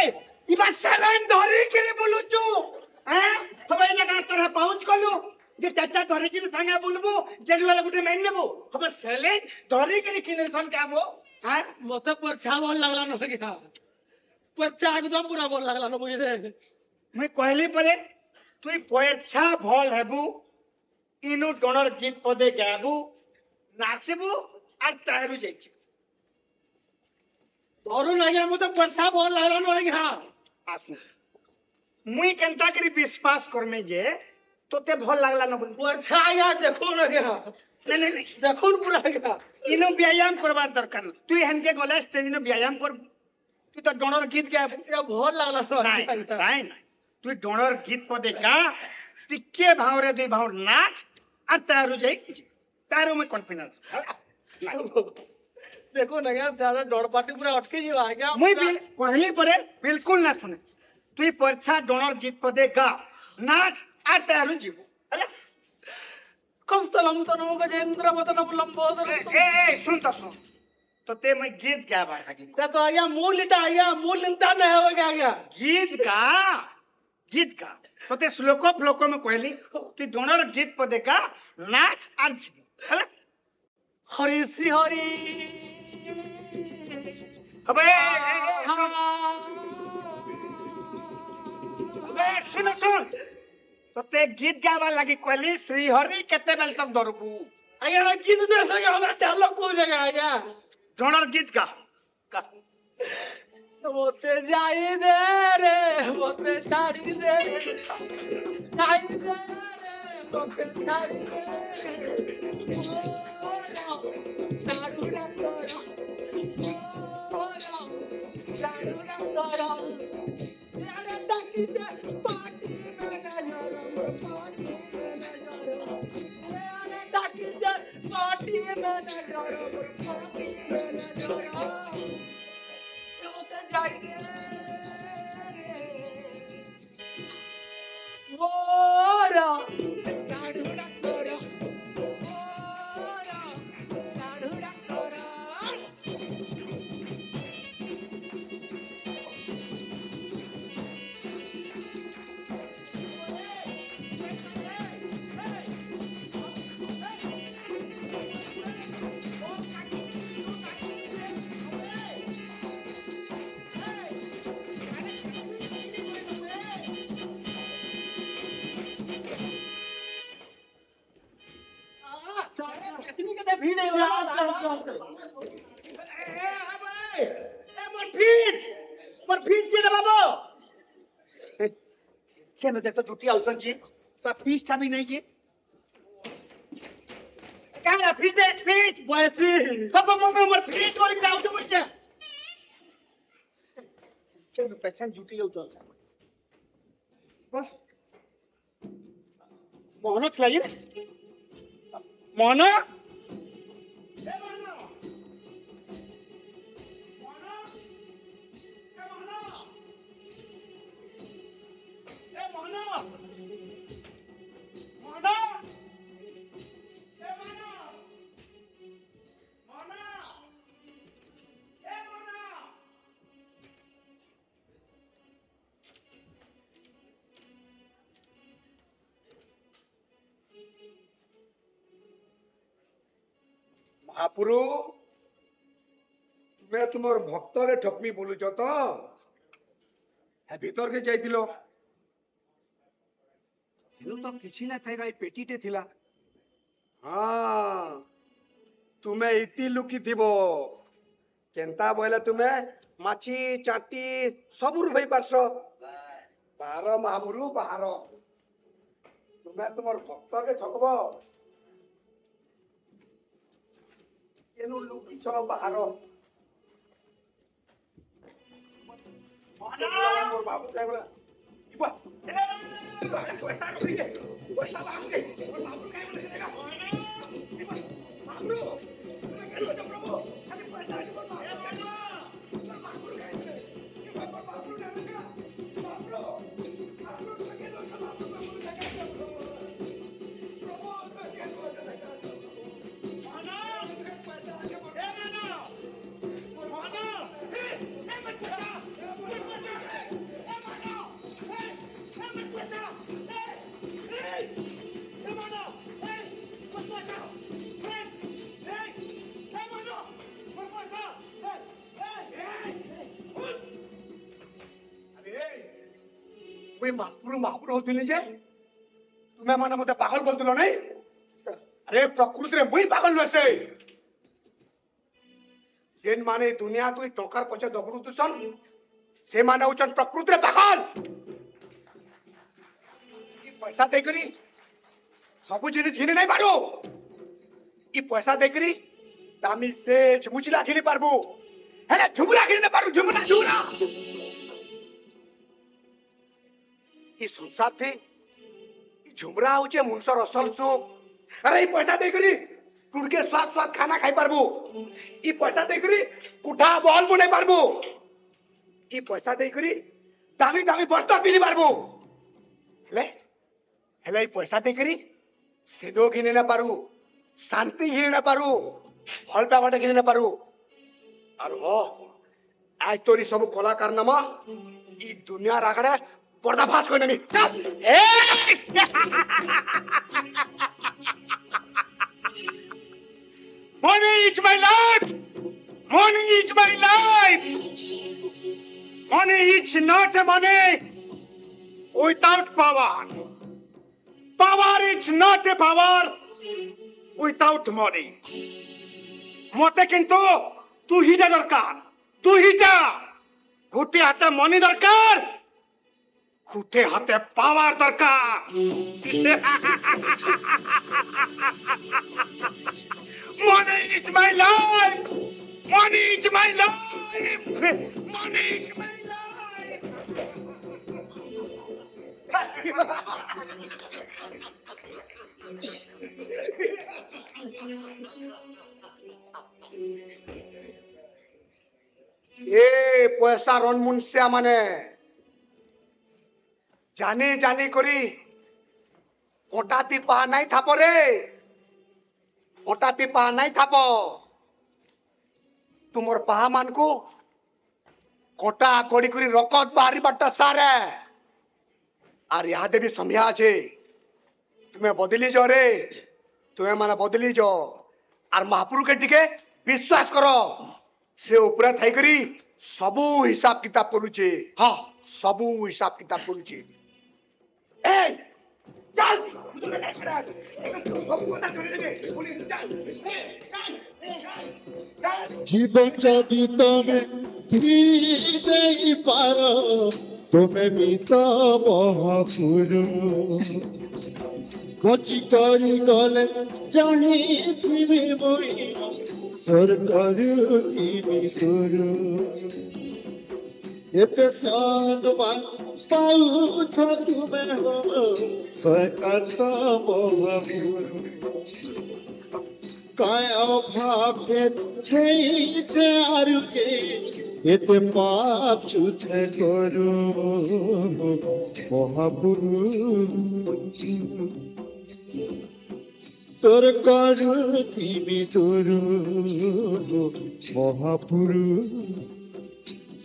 इबा सलाइन धरी के बोलुचु हैं हबे ना का तरह पहुंच कलु जे चाचा धरी के संगे बोलबो जेल वाला गुटे मेन नेबो हबे सलाइन धरी के किने सन काबो हैं मते परछा बोल लागला न गया परछा एकदम पूरा बोल लागला न बुझे मैं कहली परे तुई परीक्षा भल हेबू इनु डोनर गीत पदे गाबू नाचबू और तहरू जाइछ धरू ना गया मते परछा बोल लागला न गया आसु मुई केनता करी विश्वास करमे जे तोते भल लागला न बोल परछा या देखो न गया नहीं देखो न पूरा गया इनु व्यायाम करबार दरकार न तुई हनके गले स्टेज इनु व्यायाम कर तू तो डोनर गीत गाबू ये भोल लागला नहीं नहीं তুই ডোনর গীত পদে গা টিকে ভাওরে দুই ভাও নাচ আর তারু যাই তারু মে কনফিডেন্স देखो ना गया ज्यादा डोड़ पार्टी पूरा अटके जीवा आ गया মুই কইলি পরে বিলকুল না শুনে তুই পরছা ডোনর গীত পদে গা নাচ আর তারু জীব হলা कमस्तलम तनु गजेंद्र वदन लंबोदर ए सुन तो सुन तो ते मैं गीत गाबा थाकी ते तो आया मूल लिटा आया मूल लिंता न हो गया गीत गा तो ते श्लोक फ्लोक में कहली तू डोनर गीत पदे गा नाच और जीव हला हरि श्री हरि अबे अबे सुन सुन तो ते गीत गावा लगी कहली श्री हरि केते बेल तक दरबू आया गीत न सके होला डायलॉग को जगह आया डोनर गीत गा गा मोते जाई दे रे मोते छाड़ी दे रे जाई दे रे मोते छाड़ी दे रे साडुरा तोरा साडुरा तोरा यार टाकी से पार्टी में नजर पार्टी में नजर यार टाकी से पार्टी में नजर पार्टी में नजर मोरा साडुरा तोरा मोरा साडुरा तोरा কেন দেখতো জুটি আউছন জি তা ফিসটা भी नहीं जी क्या फीस दे फीस वैसे सब मोर फीस वाली जाऊ तो बच्चा केन पैसा जूटी आउछ बस मोहन छलाई रे मोहन महापुरु तुम्हें तुमर भक्त रे ठकमी बोलुच तो है भीतर के जाइतिलो तो किछि ना थाई गाई पेटीटे थिला हां तुम्हें इति लुकी थिबो केनता बोले तुम्हें माछी चाटी सब रु भई पारसो बाहर महापुरु बाहर तुम्हें तुमर भक्त के ठकबो केनु लुकी छ बाहर मोर बाबू काय बोला इबा पैसा करिए पैसा बांगे मोर बाबू काय बोले देगा इबा बाबू केनु तो प्रभु अरे पैसा इबा बाबू काय इबा बाबू ने देगा बाबू बाबू केनु तो बाबू देगा प्रभु केनु तो देगा माना पैसा के मोर माना ए मत पैसा मुई महापुरु महापुरु होतिली जे तुमे माने मते पागल बोलतलो नहीं अरे प्रकृति रे मुई पागल नसे जेन माने दुनिया तू टोकर पछे दगड़ू तुसन से माने उचन प्रकृति रे पागल ई पैसा दे करी सब जिनिस घिने नहीं पारो ई पैसा दे करी दामी से मुचिला घिने पारबो हेले झुमरा घिने पारु झुमरा झुमरा ई संसार थे ई झुमरा होचे मुनसर असल सुख अरे ई पैसा दे करी टुडके स्वाद स्वाद खाना खाई पारबो ई पैसा दे करी कुठा बॉल बुने पारबो ई पैसा दे करी दामी दामी वस्त्र पिनी पारबो हेले हेले ई पैसा दे करी सेनो घिने ना पारु शांति घिने ना पारु फल पावाटे घिने ना पारु और हो आज तोरी सब कलाकार नामा ई दुनिया रागड़ा पर्दाफाश कोई नहीं चल Money is my life. Money is my life. Money is not a money without power. Power is not a power without money. মতে কিন্তু তুহিটা দরকার তুহিটা ঘুটে হাতে মনি দরকার ঘুটে হাতে পাওয়ার দরকার Money is my life. Money is my life. Money is my life. ए पैसा रन मुनसिया माने जाने जाने करी कोटाती पा नहीं थापो रे कोटाती पा नहीं थापो तुमर पहा मान को कोटा कोड़ी करी रकत बाहरी बट्टा सारे और यहाँ देवी समझा छे तुम्हें बदली जो रे तुम्हें माना बदली जो और महापुरु के टिके विश्वास करो से ऊपर थाई करी सबू हिसाब किताब करूचे हाँ सबू हिसाब किताब करूचे ए चल तुझे नहीं छड़ा सब কথা চলে যাবে বলি চল चल জীবন যদি তুমি দেই পারো তুমি ବି ତ ମହାପୁରୁ ବଞ୍ଚି କରି ଗଲେ ଜାଣିଥିବି ମୁଇଁ ସ୍ୱର୍ଗରୁ ଥିବି ସୁରୁ ଏତେ ସମ୍ମାନ ପାଉଛ ତୁମେ ହୋ ସ୍ୱର୍ଗ ମହାପୁରୁ काय अभाव है आरु के एते पाप छुछे करू महापुरु तोर करू थी तुरु महापुरु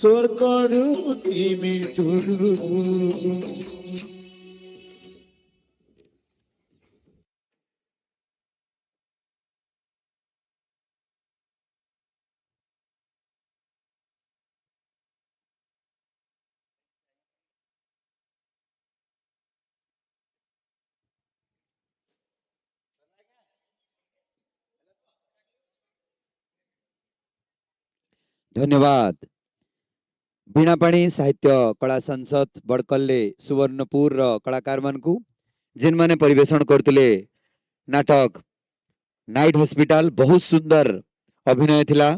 सोर करू थी तुरु धन्यवाद बीणापाणी साहित्य कला संसद बड़कल्ले सुवर्णपुर कलाकार मानकू जिन माने परिवेषण करते नाटक नाइट हॉस्पिटल बहुत सुंदर अभिनय थिला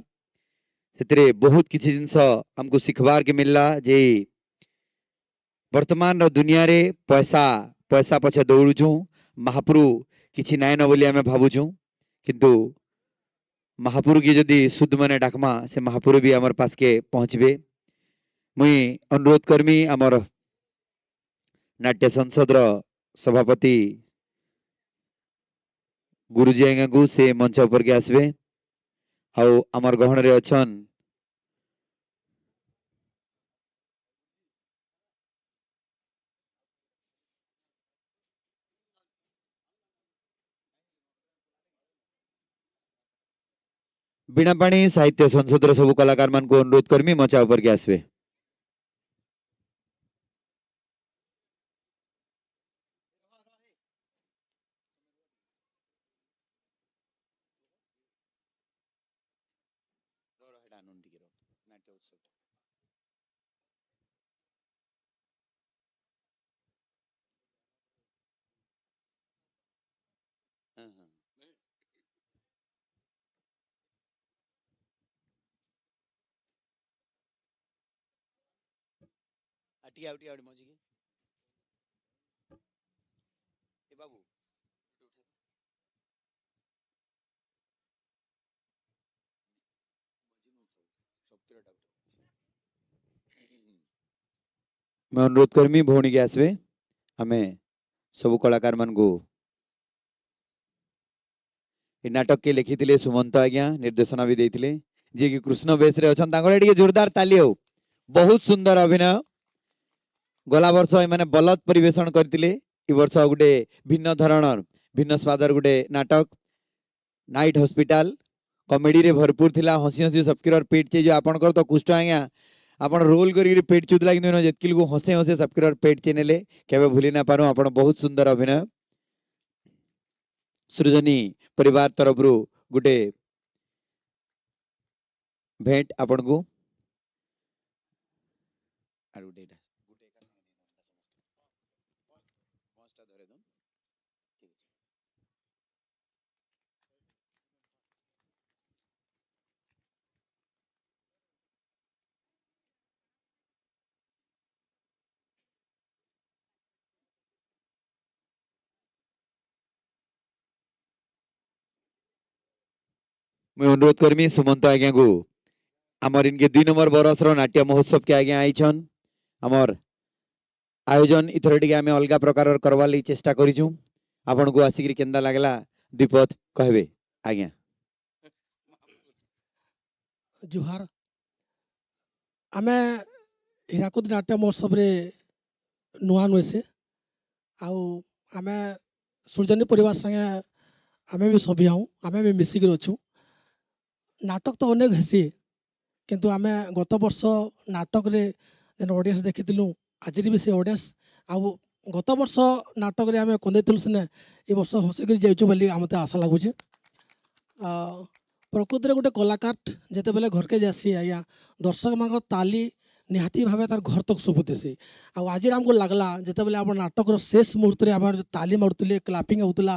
सेतरे बहुत किछि जिंस हमको सिखबार के मिलला जे वर्तमान रो दुनिया रे पैसा पैसा पछे दौड़ुछु महापुरु किछि नाय न बोली आमे भाबुछु किंतु महापुरु की जदि शुद्ध माने डाकमा से महापुरु भी आमर पास के पहुंचबे मुई अनुरोध करमी आमर नाट्य संसद रो सभापति गुरुजी आज्ञा को से मंच ऊपर के आसबे आउ आमर गहन रे अछन बीणापाणी साहित्य संसद रो सब कलाकार मान को अनुरोध करमी मंच ऊपर के आसबे। ଟିକେ ଆଉ ମଝିକି ଏ ବାବୁ मैं अनुरोध करमी भौणी के आसवे आमे सब कलाकार मान को ए नाटक के लिखिथिले सुमंत आज्ञा निर्देशना भी देथिले जे कि कृष्ण बेश रे अछन तांगरे ଟିକେ जोरदार ताली हो बहुत सुंदर अभिनय गला वर्ष ए माने बलद परिवेषण करथिले ई वर्ष गुटे भिन्न धरणर भिन्न स्वादर गुटे नाटक नाइट हॉस्पिटल कॉमेडी रे भरपूर थिला हसी हसी सबकिरर पेट चे जो आपनकर तो कुष्ठ आज्ञा आपण रोल करी पेट चुदला कि जेतकिल को हसे हसे सबकिरर पेट चेनेले केबे भूली ना पारो आपण बहुत सुंदर अभिनय सृजनी परिवार तरफ रु गुटे भेंट आपण को आरु डेटा गुटे का पांचटा धरे दो ठीक है मैं अनुरोध करमी सुमंत आज्ञा को आमर इनके 2 नंबर बरस रो नाट्य महोत्सव के आज्ञा आइछन आमर आयोजन इथर टिके आमे अलगा प्रकार करवा लई चेष्टा करिछु आपन को आसिकरी केंदा लागला दीपत कहबे आज्ञा जुहार आमे हीराकुद नाट्य महोत्सव रे नुआ नुएसे आउ आमे सृजनी परिवार संगे आमे भी सभी आऊँ आमे भी मिसिक अच्छु नाटक तो अनेक हेसी किंतु आमे गत वर्ष नाटक रे जेन ऑडियंस देखिथिलु आज भी से ऑडियंस आउ गत वर्ष नाटक रे आमे कंदैथिलु सिने ए वर्ष हसिकरी जाइछु बोली आमते आशा लागुचे प्रकृति रे गोटे कलाकार जेते बेले घर के जासी आया दर्शक मान ताली निहाती भावे तार घर तक शुभुतेसी आ आज आमको लागला जेते बेले आपण नाटक रो शेष मुहूर्त रे आम ताली मारुतले क्लैपिंग होतला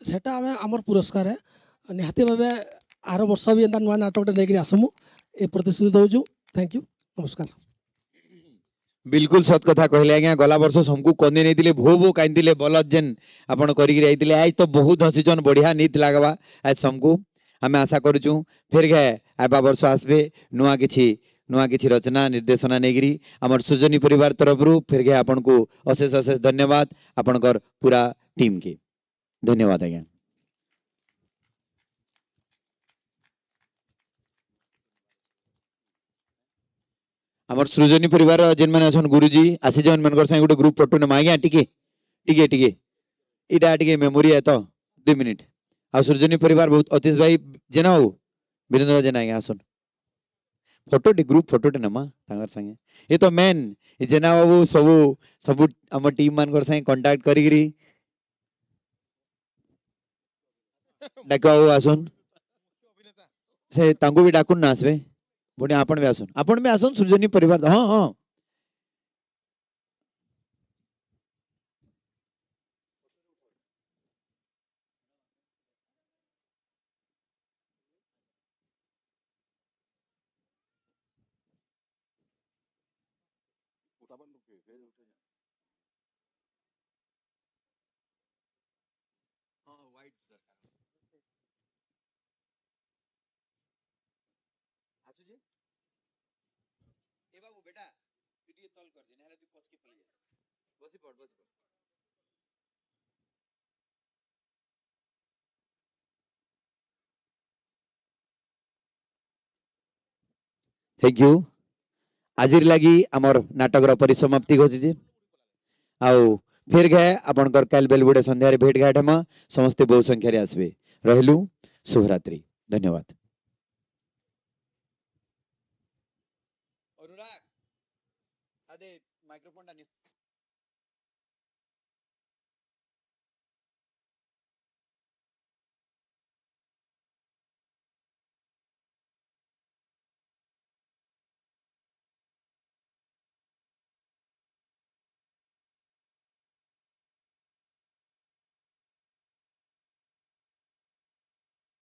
सेटा आमे हमर पुरस्कार है निहाती भावे आर वर्ष भी एंता नुआ नाटक लेकर आसमु ए प्रतिश्रुति दउछु थैंक यू नमस्कार बिल्कुल सत कथा कहले आज्ञा गला वर्ष हमकु कंदे नै दिले भो भो काइन दिले बलद जेन आपण करी गिर आइतिले आज तो बहुत हसीचन बढ़िया नीत लागबा आज हमकु हमें आशा करूछु फिर गए आबा वर्ष आसबे नुआ किछि रचना निर्देशना नेगिरी हमर सुजनी परिवार तरफ रु फिर गए आपन को अशेष अशेष धन्यवाद आपनकर पूरा टीम के धन्यवाद आज्ञा हमर सृजनी परिवार जेन माने अछन गुरुजी आसी जन मनकर संग गुटे ग्रुप फोटो ने माग्या टिके इटा टिके मेमोरी है तो 2 मिनिट आ सृजनी परिवार बहुत अतीश भाई जेना हो वीरेंद्र जेना आज्ञा आसन फोटो टी ग्रुप फोटो टे नमा तांगर संगे ये तो मेन जेना बाबू सब हम टीम मान कर संगे कांटेक्ट करी गिरी डाकाओ आसन से तांगु भी डाकुन ना आसबे पुणी आपण भी आसन सृजनी परिवार हाँ हाँ ए बाबू बेटा तू टिके तल कर दे नहले तू पछ के पले जा बसी पड़ थैंक यू आजिर लगी हमर नाटक रो परिसमाप्ति घोषिजे आउ फिर गए आपनकर काल बेलबुडे संध्या रे भेट घाट हम समस्त बहु संख्या रे आसबे रहलु शुभरात्रि धन्यवाद अनुराग आदे माइक्रोफोन डानी